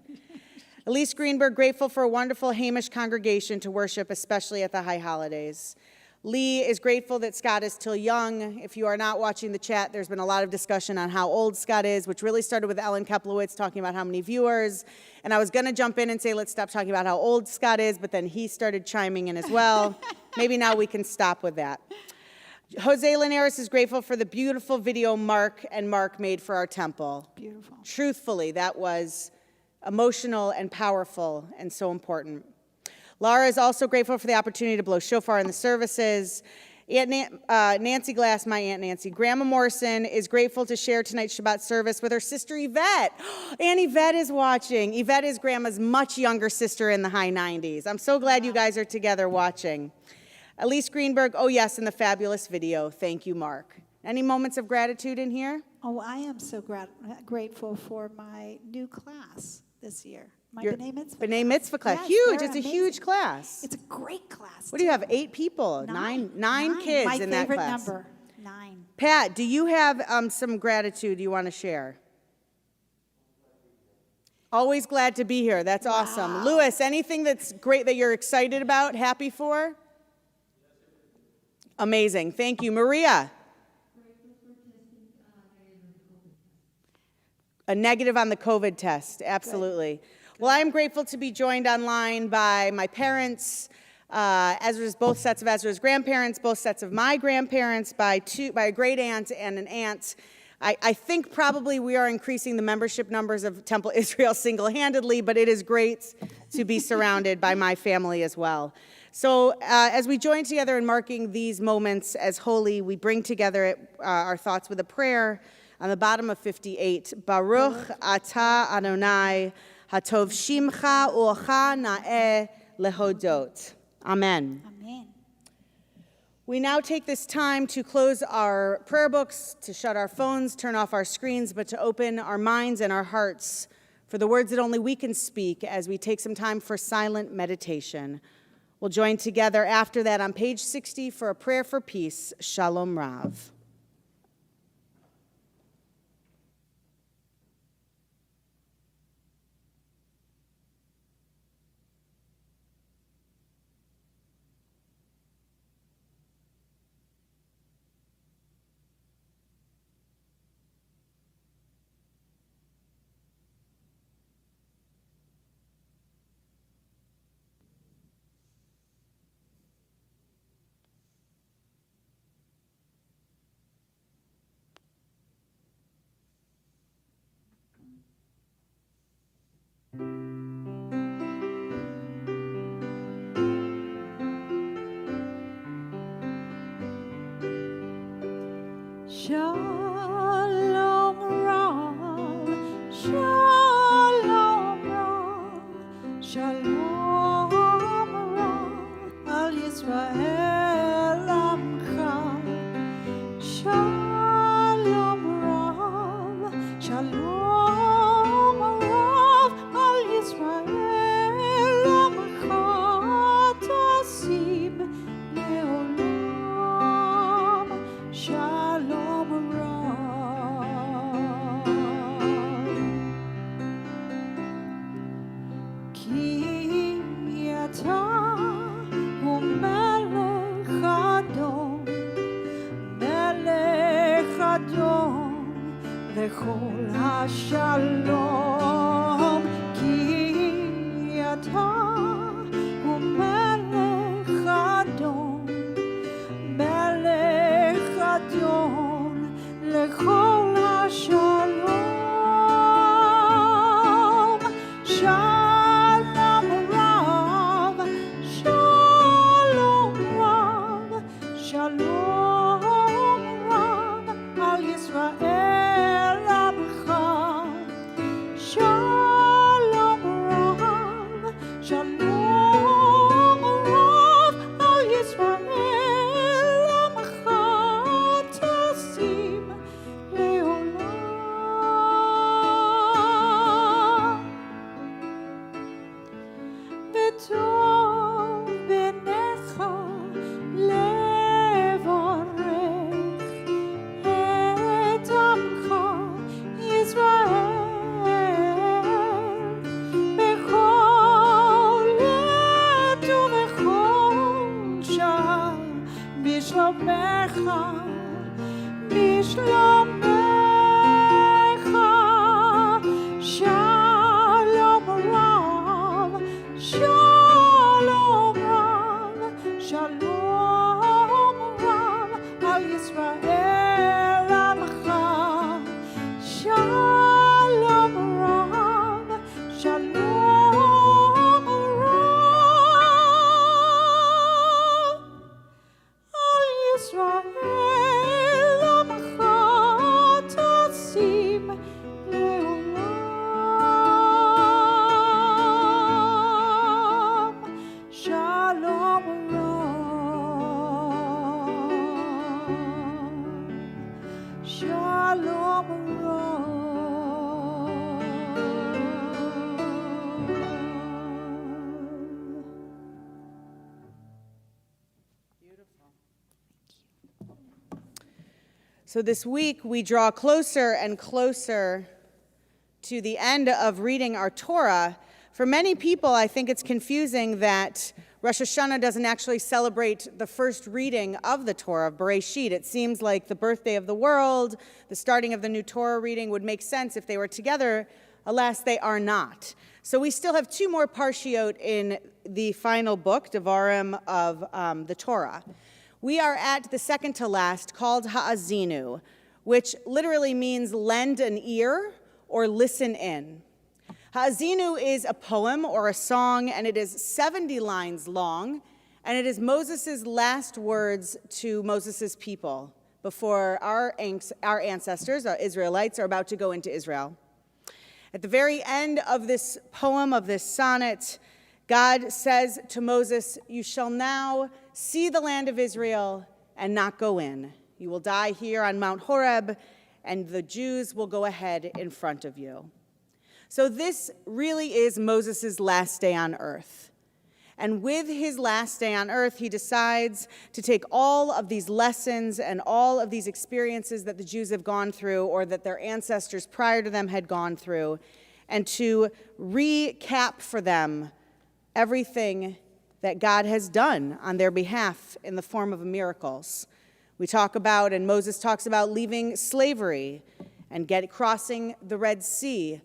Elise Greenberg, grateful for a wonderful Hamish congregation to worship, especially at the high holidays. Lee is grateful that Scott is still young. If you are not watching the chat, there's been a lot of discussion on how old Scott is, which really started with Ellen Keplowitz talking about how many viewers. And I was going to jump in and say, let's stop talking about how old Scott is, but then he started chiming in as well. Maybe now we can stop with that. Jose Linares is grateful for the beautiful video Mark made for our temple. Beautiful. Truthfully, that was emotional and powerful and so important. Laura is also grateful for the opportunity to blow shofar in the services. Nancy Glass, my Aunt Nancy. Grandma Morrison is grateful to share tonight's Shabbat service with her sister Yvette. Aunt Yvette is watching. Yvette is Grandma's much younger sister in the high 90s. I'm so glad you guys are together watching. Elise Greenberg, oh yes, in the fabulous video. Thank you, Mark. Any moments of gratitude in here? Oh, I am so grateful for my new class this year. My Your B'nai Mitzvah B'nai Mitzvah class. Yes, Huge. they're It's a amazing. huge class. It's a great class. What do you have, 8 people? Nine kids My in that favorite class. number, 9. Pat, do you have some gratitude you want to share? Always glad to be here. That's awesome. Louis, anything that's great that you're excited about, happy for? Amazing. Thank you. Maria? A negative on the COVID test. Absolutely. Well, I'm grateful to be joined online by my parents, both sets of Ezra's grandparents, both sets of my grandparents, by a great aunt and an aunt. I think probably we are increasing the membership numbers of Temple Israel single-handedly, but it is great to be surrounded by my family as well. So as we join together in marking these moments as holy, we bring together our thoughts with a prayer on the bottom of 58. Baruch atah Adonai, hatov shimcha u'ocha na'eh lehodot. Amen. Amen. We now take this time to close our prayer books, to shut our phones, turn off our screens, but to open our minds and our hearts for the words that only we can speak as we take some time for silent meditation. We'll join together after that on page 60 for a prayer for peace. Shalom Rav. Shalom Rav, Shalom Rav, Shalom Rav, Al Yisrael Amcha. Shalom Rav, Shalom Rav, Al Yisrael Amcha. Tasim Leolam. Shalom Rav. Ki ata hu melech Adon, melech Adon, v'chol hashalom. Ki ata hu melech Adon, melech Adon, lechol hashalom. Shalom Rav, Shalom Rav, Shalom Rav, Al Yisrael Amcha. Shalom Rav, Shalom So this week, we draw closer and closer to the end of reading our Torah. For many people, I think it's confusing that Rosh Hashanah doesn't actually celebrate the first reading of the Torah, of Bereshit. It seems like the birthday of the world, the starting of the new Torah reading would make sense if they were together. Alas, they are not. So we still have two more parshiot in the final book, Devarim, of the Torah. We are at the second to last, called Ha'azinu, which literally means lend an ear or listen in. Ha'azinu is a poem or a song, and it is 70 lines long, and it is Moses' last words to Moses' people before our ancestors, our Israelites, are about to go into Israel. At the very end of this poem, of this sonnet, God says to Moses, "You shall now see the land of Israel and not go in. You will die here on Mount Horeb, and the Jews will go ahead in front of you." So this really is Moses' last day on earth. And with his last day on earth, he decides to take all of these lessons and all of these experiences that the Jews have gone through, or that their ancestors prior to them had gone through, and to recap for them everything that God has done on their behalf in the form of miracles. We talk about, and Moses talks about, leaving slavery and crossing the Red Sea,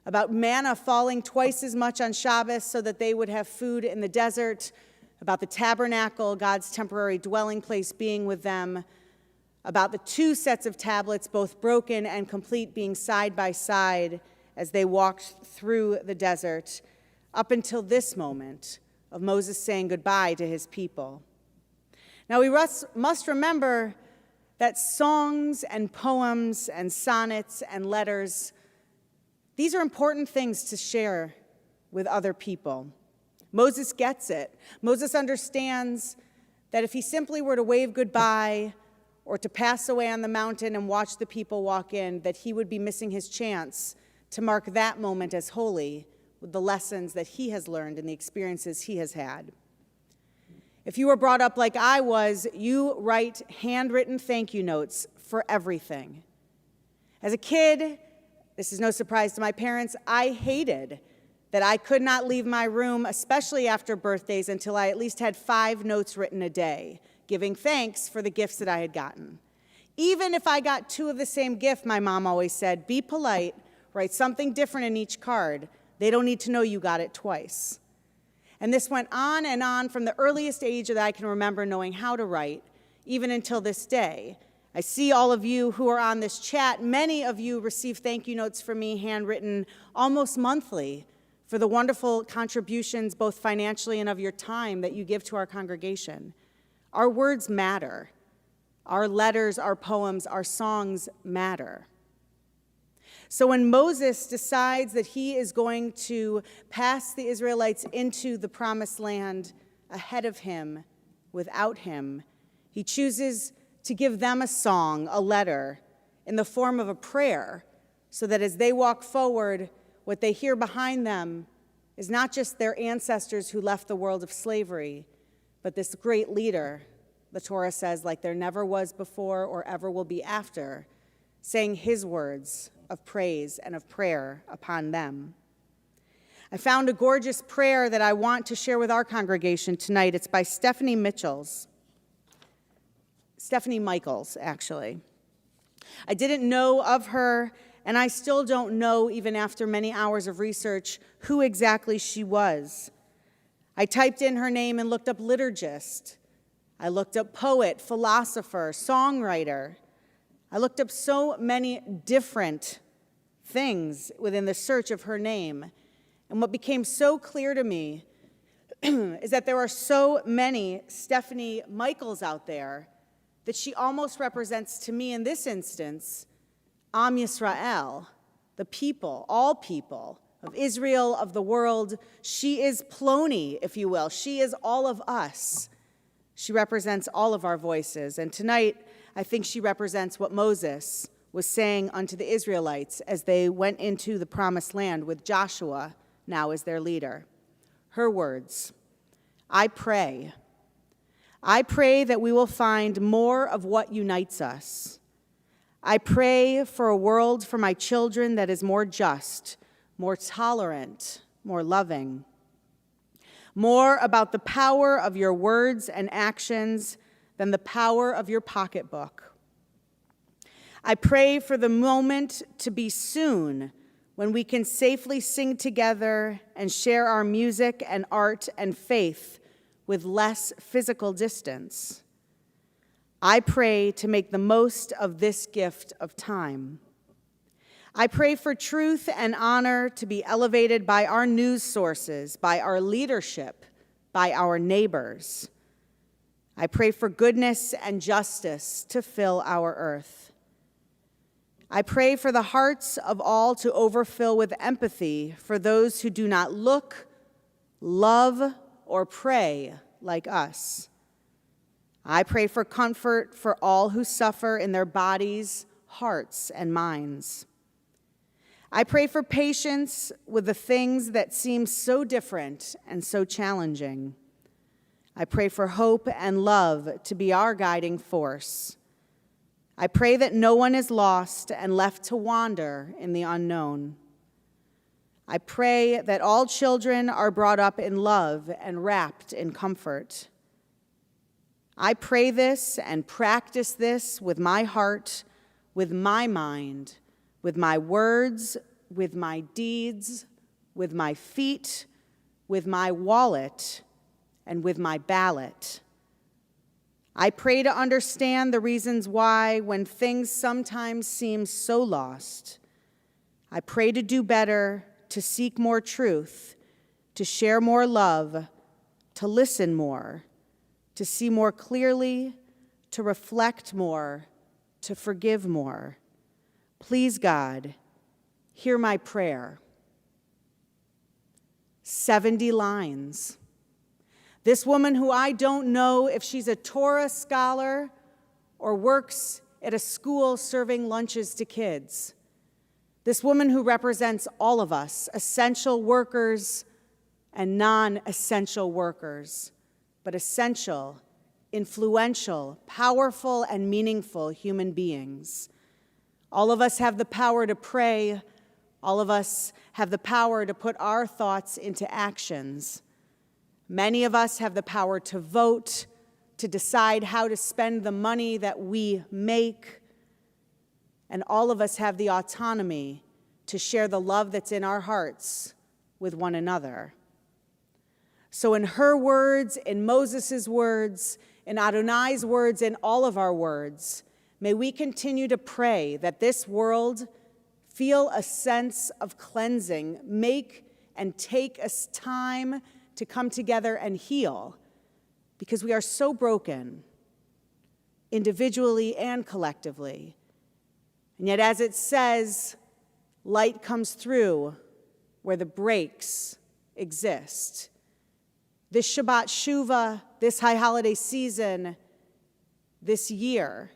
about manna falling twice as much on Shabbat so that they would have food in the desert, about the tabernacle, God's temporary dwelling place, being with them, about the two sets of tablets, both broken and complete, being side by side as they walked through the desert, up until this moment of Moses saying goodbye to his people. Now we must remember that songs and poems and sonnets and letters, these are important things to share with other people. Moses gets it. Moses understands that if he simply were to wave goodbye or to pass away on the mountain and watch the people walk in, that he would be missing his chance to mark that moment as holy with the lessons that he has learned and the experiences he has had. If you were brought up like I was, you write handwritten thank you notes for everything. As a kid, this is no surprise to my parents, I hated that I could not leave my room, especially after birthdays, until I at least had 5 notes written a day, giving thanks for the gifts that I had gotten. Even if I got 2 of the same gift, my mom always said, be polite, write something different in each card. They don't need to know you got it twice. And this went on and on from the earliest age that I can remember knowing how to write, even until this day. I see all of you who are on this chat. Many of you receive thank you notes from me, handwritten, almost monthly, for the wonderful contributions, both financially and of your time, that you give to our congregation. Our words matter. Our letters, our poems, our songs matter. So when Moses decides that he is going to pass the Israelites into the promised land ahead of him, without him, he chooses to give them a song, a letter, in the form of a prayer, so that as they walk forward, what they hear behind them is not just their ancestors who left the world of slavery, but this great leader, the Torah says, like there never was before or ever will be after, saying his words of praise and of prayer upon them. I found a gorgeous prayer that I want to share with our congregation tonight. It's by Stephanie Mitchells. Stephanie Michaels, actually. I didn't know of her, and I still don't know, even after many hours of research, who exactly she was. I typed in her name and looked up liturgist. I looked up poet, philosopher, songwriter. I looked up so many different things within the search of her name. And what became so clear to me is that there are so many Stephanie Michaels out there that she almost represents, to me in this instance, Am Yisrael, the people, all people of Israel, of the world. She is Ploni, if you will. She is all of us. She represents all of our voices. And tonight, I think she represents what Moses was saying unto the Israelites as they went into the promised land with Joshua now as their leader. Her words, I pray that we will find more of what unites us. I pray for a world for my children that is more just, more tolerant, more loving. More about the power of your words and actions than the power of your pocketbook. I pray for the moment to be soon when we can safely sing together and share our music and art and faith with less physical distance. I pray to make the most of this gift of time. I pray for truth and honor to be elevated by our news sources, by our leadership, by our neighbors. I pray for goodness and justice to fill our earth. I pray for the hearts of all to overfill with empathy for those who do not look, love, or pray like us. I pray for comfort for all who suffer in their bodies, hearts, and minds. I pray for patience with the things that seem so different and so challenging. I pray for hope and love to be our guiding force. I pray that no one is lost and left to wander in the unknown. I pray that all children are brought up in love and wrapped in comfort. I pray this and practice this with my heart, with my mind, with my words, with my deeds, with my feet, with my wallet, and with my ballot. I pray to understand the reasons why, when things sometimes seem so lost, I pray to do better, to seek more truth, to share more love, to listen more, to see more clearly, to reflect more, to forgive more. Please, God, hear my prayer. 70 lines. This woman who I don't know if she's a Torah scholar or works at a school serving lunches to kids. This woman who represents all of us, essential workers and non-essential workers, but essential, influential, powerful, and meaningful human beings. All of us have the power to pray. All of us have the power to put our thoughts into actions. Many of us have the power to vote, to decide how to spend the money that we make. And all of us have the autonomy to share the love that's in our hearts with one another. So in her words, in Moses' words, in Adonai's words, in all of our words, may we continue to pray that this world feel a sense of cleansing, make and take us time to come together and heal, because we are so broken, individually and collectively. And yet, as it says, light comes through where the breaks exist. This Shabbat Shuvah, this high holiday season, this year,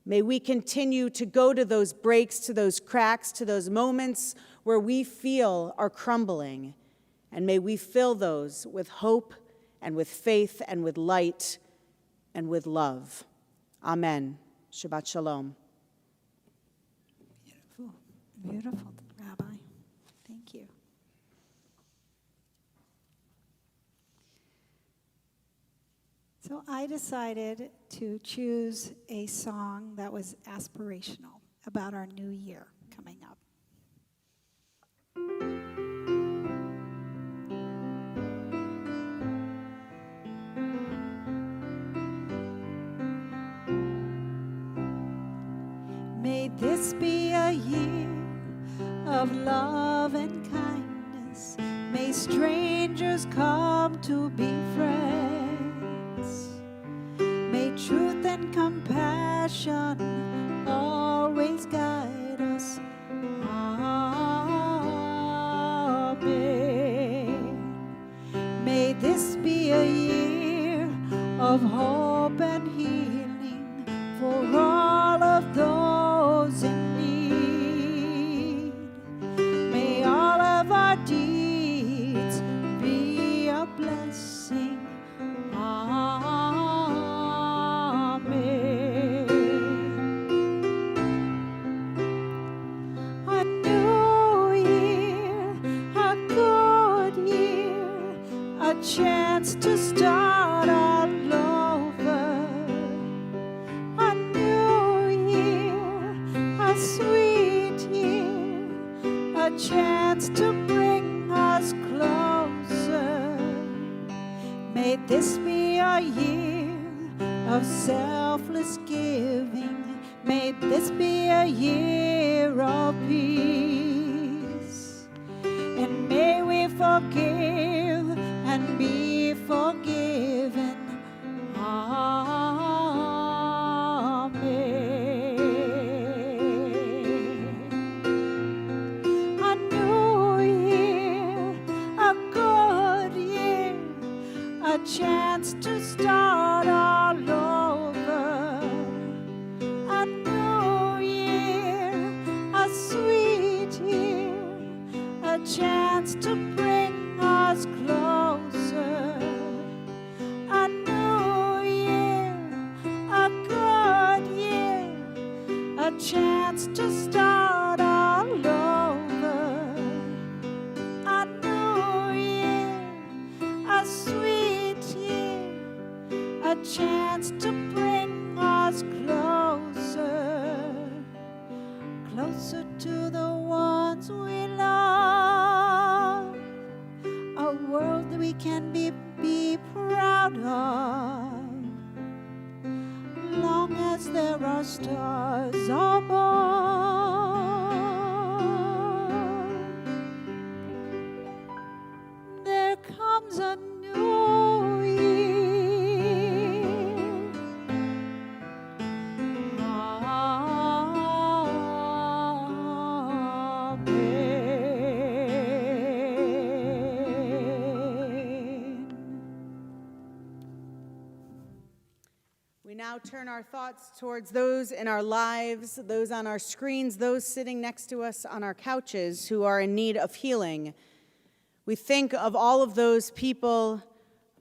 may we continue to go to those breaks, to those cracks, to those moments where we feel are crumbling. And may we fill those with hope and with faith and with light and with love. Amen. Shabbat Shalom. Beautiful, beautiful, Rabbi. Thank you. So So I decided to choose a song that was aspirational about our new year coming up. May this be a year of love and kindness. May strangers come to be friends. May truth and compassion always guide us. Amen. May this be a year of hope and healing for all of those in need. May all of our deeds be a blessing. Amen. A new year, a good year, a chance to start all over. A new year, a sweet year, a chance to bring us closer. May this be a year of selfless giving. May this be a year of peace. And may we forgive and be forgiven. Amen. A new year, a good year, a chance to start all over. A new year, a sweet year, a chance to bring us closer. A new year, a good year, a chance to start all over. A new year, a sweet year, a chance to bring us closer, closer to the ones we love, a world we can be proud of, long as there are stars above. There comes a new year. Amen. We now turn our thoughts towards those in our lives, those on our screens, those sitting next to us on our couches who are in need of healing. We think of all of those people,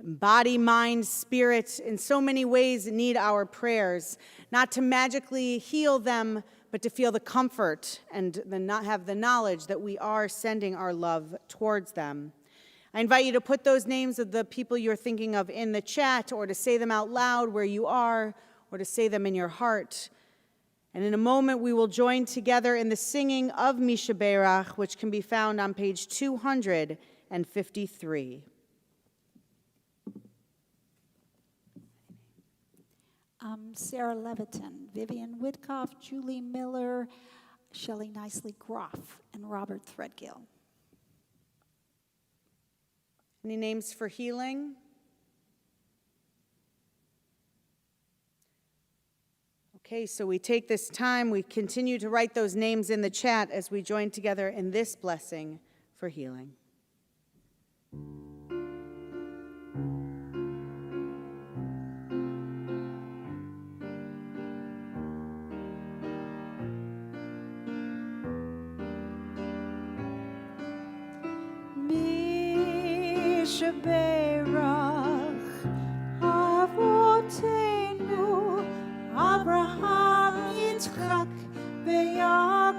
body, mind, spirit, in so many ways need our prayers, not to magically heal them, but to feel the comfort and not have the knowledge that we are sending our love towards them. I invite you to put those names of the people you're thinking of in the chat, or to say them out loud where you are, or to say them in your heart. And in a moment, we will join together in the singing of Misha Berach, which can be found on page 253. Sarah Leviton, Vivian Whitkoff, Julie Miller, Shelley Nicely Groff, and Robert Threadgill. Any names for healing? Okay, so we take this time, we continue to write those names in the chat as we join together in this blessing for healing. Misha Berach, Avotenu, Abraham, Yitzchak, veYaakov,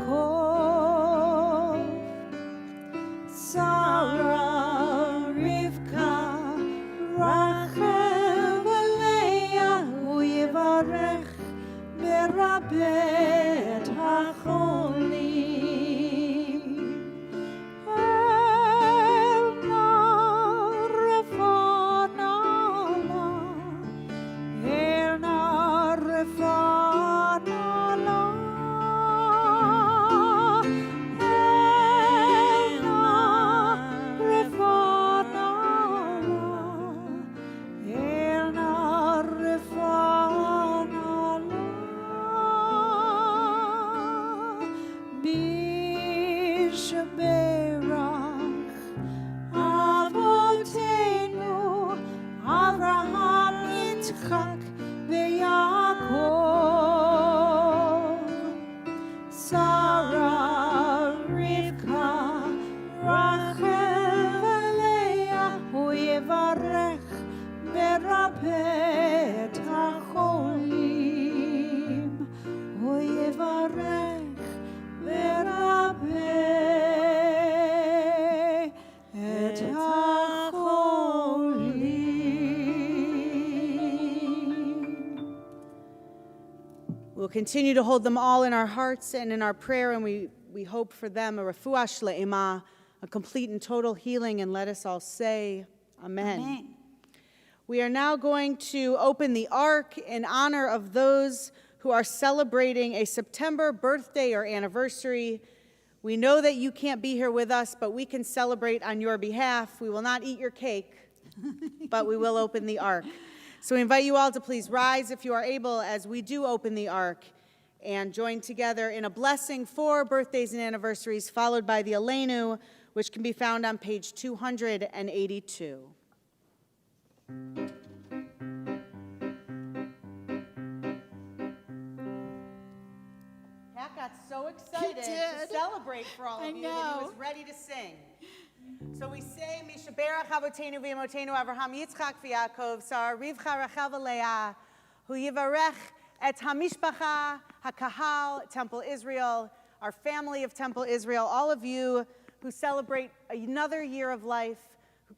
Sarah, Rivka, Rachel, בית החולים. אל נא רפואה לה, אל נא רפואה לה, אל נא רפואה לה, אל נא רפואה לה. בשברך אבותינו אברהם, יצחק ויעקב, שרה, רבקה, רחל ולאה, הוא יברך בית החולים, הוא יברך ורפא את החולים. We'll continue to hold them all in our hearts and in our prayer, and we hope for them a refuah shleimah, a complete and total healing, and let us all say, Amen. Amen. We are now going to open the ark in honor of those who are celebrating a September birthday or anniversary. We know that you can't be here with us, but we can celebrate on your behalf. We will not eat your cake, but we will open the ark. So we invite you all to please rise if you are able as we do open the ark and join together in a blessing for birthdays and anniversaries, followed by the Aleinu, which can be found on page 282. Pat got so excited to celebrate for all of you that he was ready to sing. So we say, Mishaberach Avotenu v'Imotenu Avraham Yitzchak v'Yaakov, Sar Rivcha Rachel v'Leah, Hu Yivarech et HaMishpacha HaKahal, Temple Israel, our family of Temple Israel, all of you who celebrate another year of life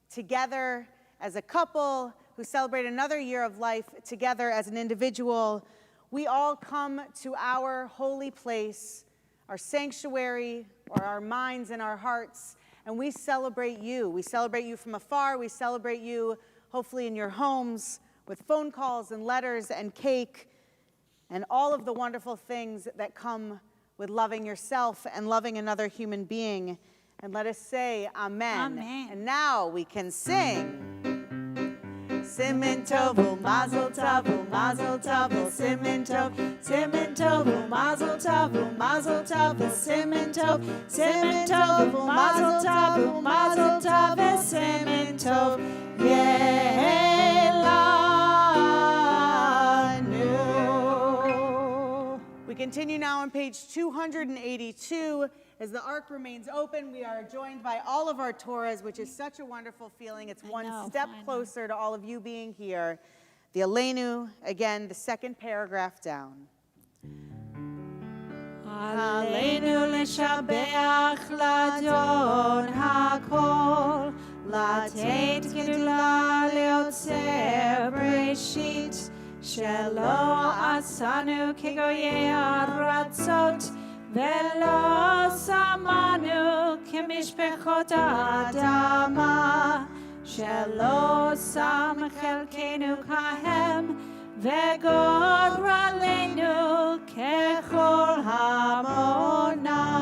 together as a couple, who celebrate another year of life together as an individual. We all come to our holy place, our sanctuary, or our minds and our hearts, and we celebrate you. We celebrate you from afar. We celebrate you, hopefully in your homes, with phone calls and letters and cake, and all of the wonderful things that come with loving yourself and loving another human being. And let us say amen. Amen. And now we can sing. Simin tovu, mazel tavu, simin tov, simin tovu, mazel tavu, simin tov, simin tovu, mazel tavu, simin tov, yelanu. We continue now on page 282. As the ark remains open, we are joined by all of our Torahs, which is such a wonderful feeling. It's one step closer to all of you being here. The Aleinu, again, the second paragraph down. עלינו לשבח לאדון הכל, לתת גדולה ליוצר בראשית, שלא עשנו כגויי ארצות, ולא שמנו כמשפחות האדמה, שלא שם חלקנו כהם, וגורלנו ככל המונם.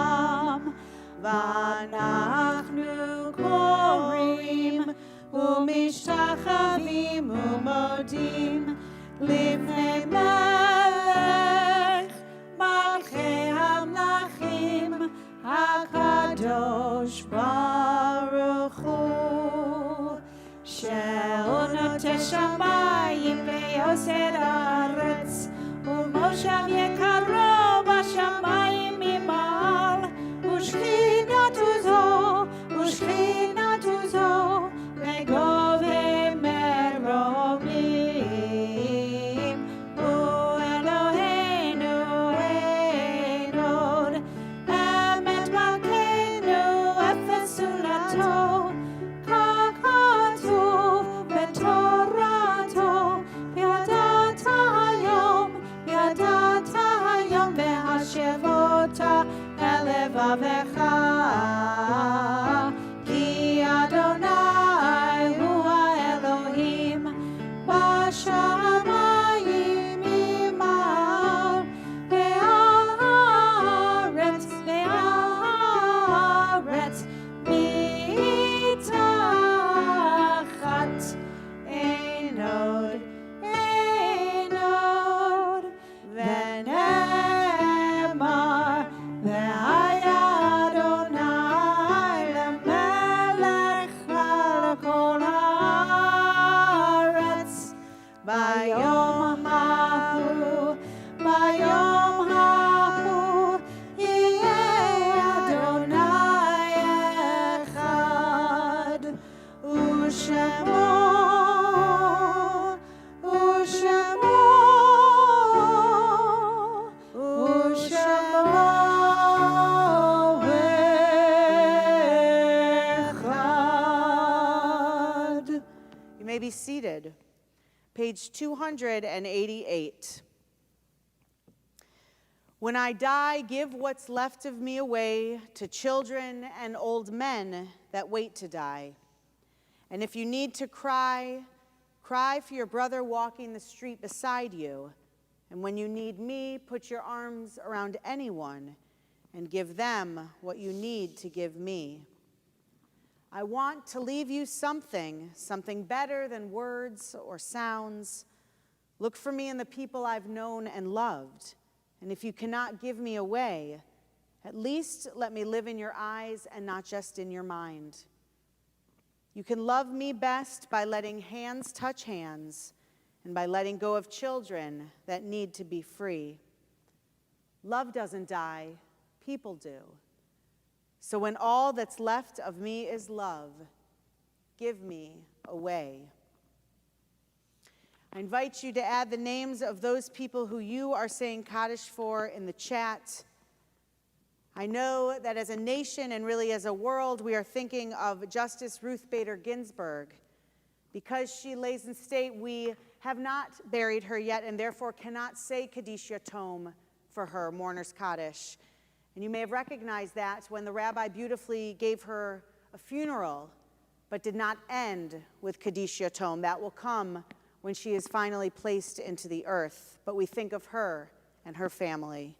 ואנחנו קוראים ומשתחווים ומודים לפני מלך מלכי המלכים הקדוש ברוך הוא, שעונות השמיים ויוסד הארץ, ומושב יקרו בשמיים ממעל, ושכינתו זו בגובה מרומים. הוא אלוהינו אין עוד, אמת מלכנו אפס זולתו, כה כתוב בתורתו, וידעת היום, וידעת Lavecha, Ki Adonai Hu Elohim, Bashamayim Imal, Ve'al haaretz mitachat Einod, Einod, Ve'nemar, Ve'aya Adonai lemelech al kol haaretz, Bayom hahu, Bayom hahu, Yeh Adonai echad, Ushemo, Ushemo, Ushemo echad. You may be seated. Page 288. When I die, give what's left of me away to children and old men that wait to die. And if you need to cry, cry for your brother walking the street beside you. And when you need me, put your arms around anyone and give them what you need to give me. I want to leave you something better than words or sounds. Look for me in the people I've known and loved. And if you cannot give me away, at least let me live in your eyes and not just in your mind. You can love me best by letting hands touch hands and by letting go of children that need to be free. Love doesn't die, people do. So when all that's left of me is love, give me away. I invite you to add the names of those people who you are saying Kaddish for in the chat. I know that as a nation and really as a world, we are thinking of Justice Ruth Bader Ginsburg. Because she lays in state, we have not buried her yet and therefore cannot say Kaddish Yatom for her, Mourner's Kaddish. And you may have recognized that when the rabbi beautifully gave her a funeral, but did not end with Kaddish Yatom. That will come when she is finally placed into the earth. But we think of her and her family.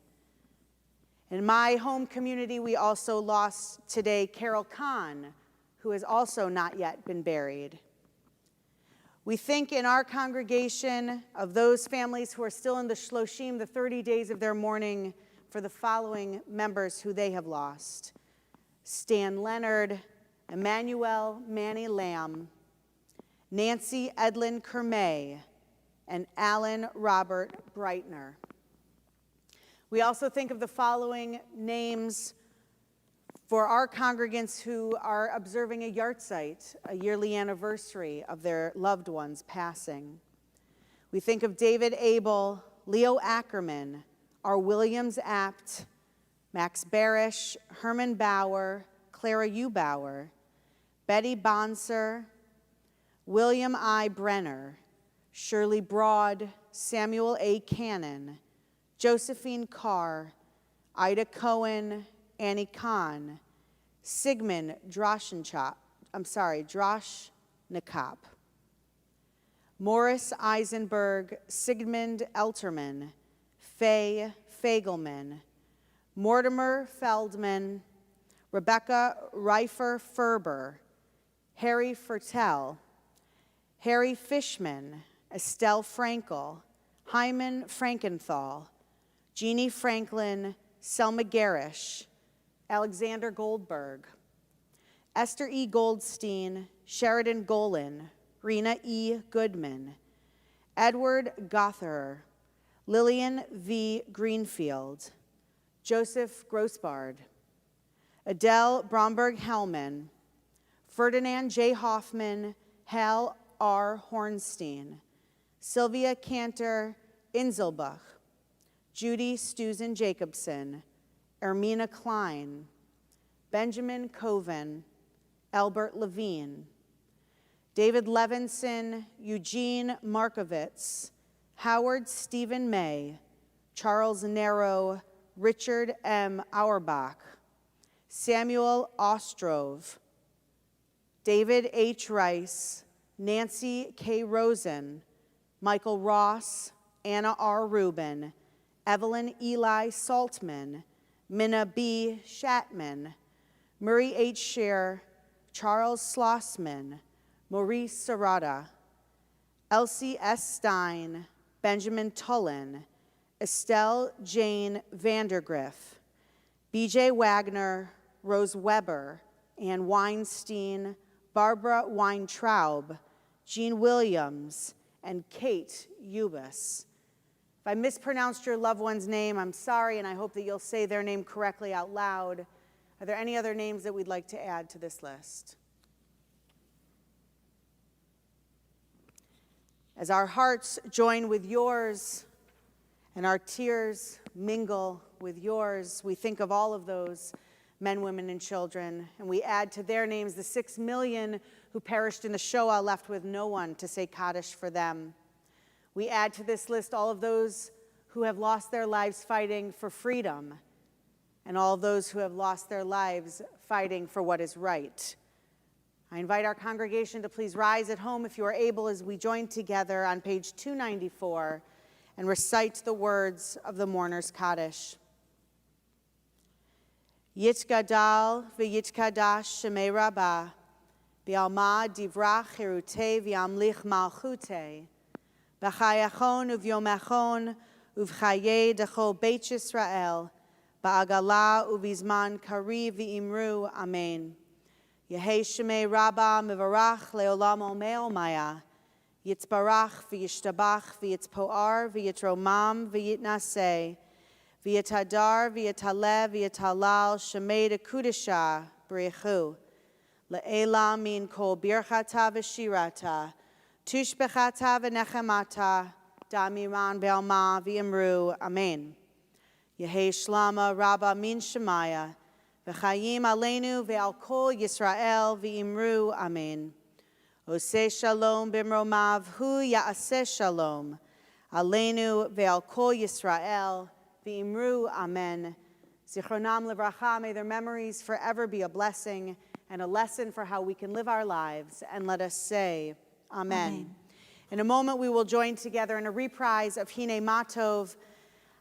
In my home community, we also lost today Carol Kahn, who has also not yet been buried. We think in our congregation of those families who are still in the Shloshim, the 30 days of their mourning, for the following members who they have lost: Stan Leonard, Emmanuel Manny Lamb, Nancy Edlin Kermay, and Alan Robert Breitner. We also think of the following names for our congregants who are observing a yahrzeit, a yearly anniversary of their loved ones passing. We think of David Abel, Leo Ackerman, R. Williams Apt, Max Barish, Herman Bauer, Clara Eubauer, Betty Bonser, William I. Brenner, Shirley Broad, Samuel A. Cannon, Josephine Carr, Ida Cohen, Annie Kahn, Sigmund Droshnikop, Morris Eisenberg, Sigmund Elterman, Faye Fagelman, Mortimer Feldman, Rebecca Reifer Ferber, Harry Fertel, Harry Fishman, Estelle Frankel, Hyman Frankenthal, Jeannie Franklin, Selma Garish, Alexander Goldberg, Esther E. Goldstein, Sheridan Golan, Rena E. Goodman, Edward Gotherer, Lillian V. Greenfield, Joseph Grossbard, Adele Bromberg-Hellman, Ferdinand J. Hoffman, Hal R. Hornstein, Sylvia Cantor Inselbach, Judy Stuzen Jacobson, Ermina Klein, Benjamin Coven, Albert Levine, David Levinson, Eugene Markovitz, Howard Stephen May, Charles Narrow, Richard M. Auerbach, Samuel Ostrov, David H. Rice, Nancy K. Rosen, Michael Ross, Anna R. Rubin, Evelyn Eli Saltman, Minna B. Shatman, Murray H. Scher, Charles Schlossman, Maurice Serrata, Elsie S. Stein, Benjamin Tullen, Estelle Jane Vandergriff, B.J. Wagner, Rose Weber, Ann Weinstein, Barbara Weintraub, Jean Williams, and Kate Ubis. If I mispronounced your loved one's name, I'm sorry, and I hope that you'll say their name correctly out loud. Are there any other names that we'd like to add to this list? As our hearts join with yours and our tears mingle with yours, we think of all of those men, women, and children, and we add to their names the 6 million who perished in the Shoah, left with no one to say Kaddish for them. We add to this list all of those who have lost their lives fighting for freedom, and all those who have lost their lives fighting for what is right. I invite our congregation to please rise at home if you are able as we join together on page 294 and recite the words of the mourner's Kaddish. Yitgadal v'yitkadash shemei rabbah, b'alma divrach cherutei v'amlich malchutei, b'chayachon uvyomachon uv'chayei dechol beit Yisrael, ba'agala uvizman kari v'imru, amen. Yehei shemei rabbah mivarach leolam omeomaya, yitzbarach v'yishtabach v'yitzpoar v'yitromam v'yitnaseh, v'yitadar v'yitalev v'yitalal shemei dekudisha b'rechu, le'ela min kol birchata v'shirata, tushbechata v'nechemata, damiran be'alma v'imru, amen. Yehei shlama rabba min shemaya, v'chayim aleinu ve'al kol Yisrael v'imru, amen. Oseh shalom b'mromav hu ya'aseh shalom, aleinu ve'al kol Yisrael v'imru, amen. Zichronam livracha, may their memories forever be a blessing and a lesson for how we can live our lives, and let us say, amen. Amen. In a moment, we will join together in a reprise of Hine Matov.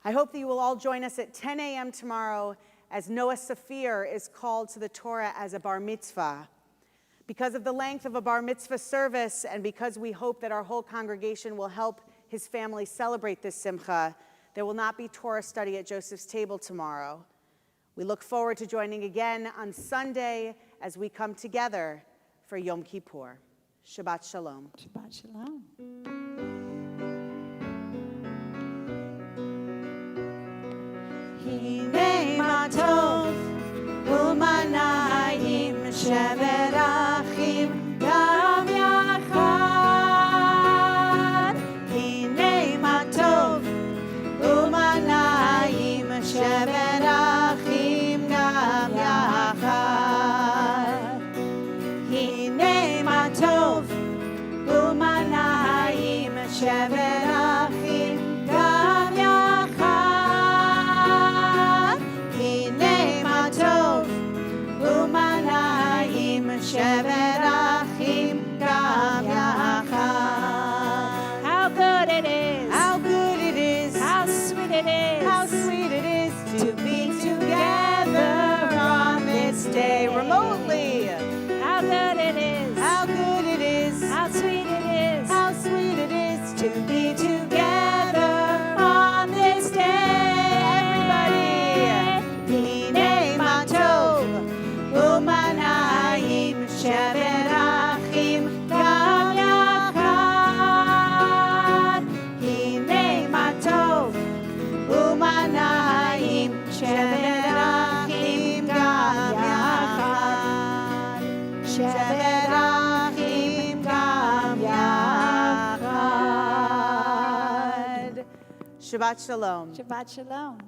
I hope that you will all join us at 10 a.m. tomorrow as Noah Saphir is called to the Torah as a bar mitzvah. Because of the length of a bar mitzvah service, and because we hope that our whole congregation will help his family celebrate this simcha, there will not be Torah study at Joseph's table tomorrow. We look forward to joining again on Sunday as we come together for Yom Kippur. Shabbat Shalom. Shabbat Shalom. Hine matov umanayim shevet achim gam yachad. Hine matov umanayim shevet achim gam yachad. Hine matov umanayim shevet achim gam yachad. Hine matov umanayim shevet achim gam yachad. How good it is. How good it is. How sweet it is. How sweet it is to be together on this day remotely. How good it is. How good it is. How sweet it is. How sweet it is to be together on this day. Everybody. Hine matov umanayim shevet achim gam yachad. Hine matov umanayim shevet achim gam yachad. Shevet achim gam yachad. Shabbat Shalom. Shabbat Shalom.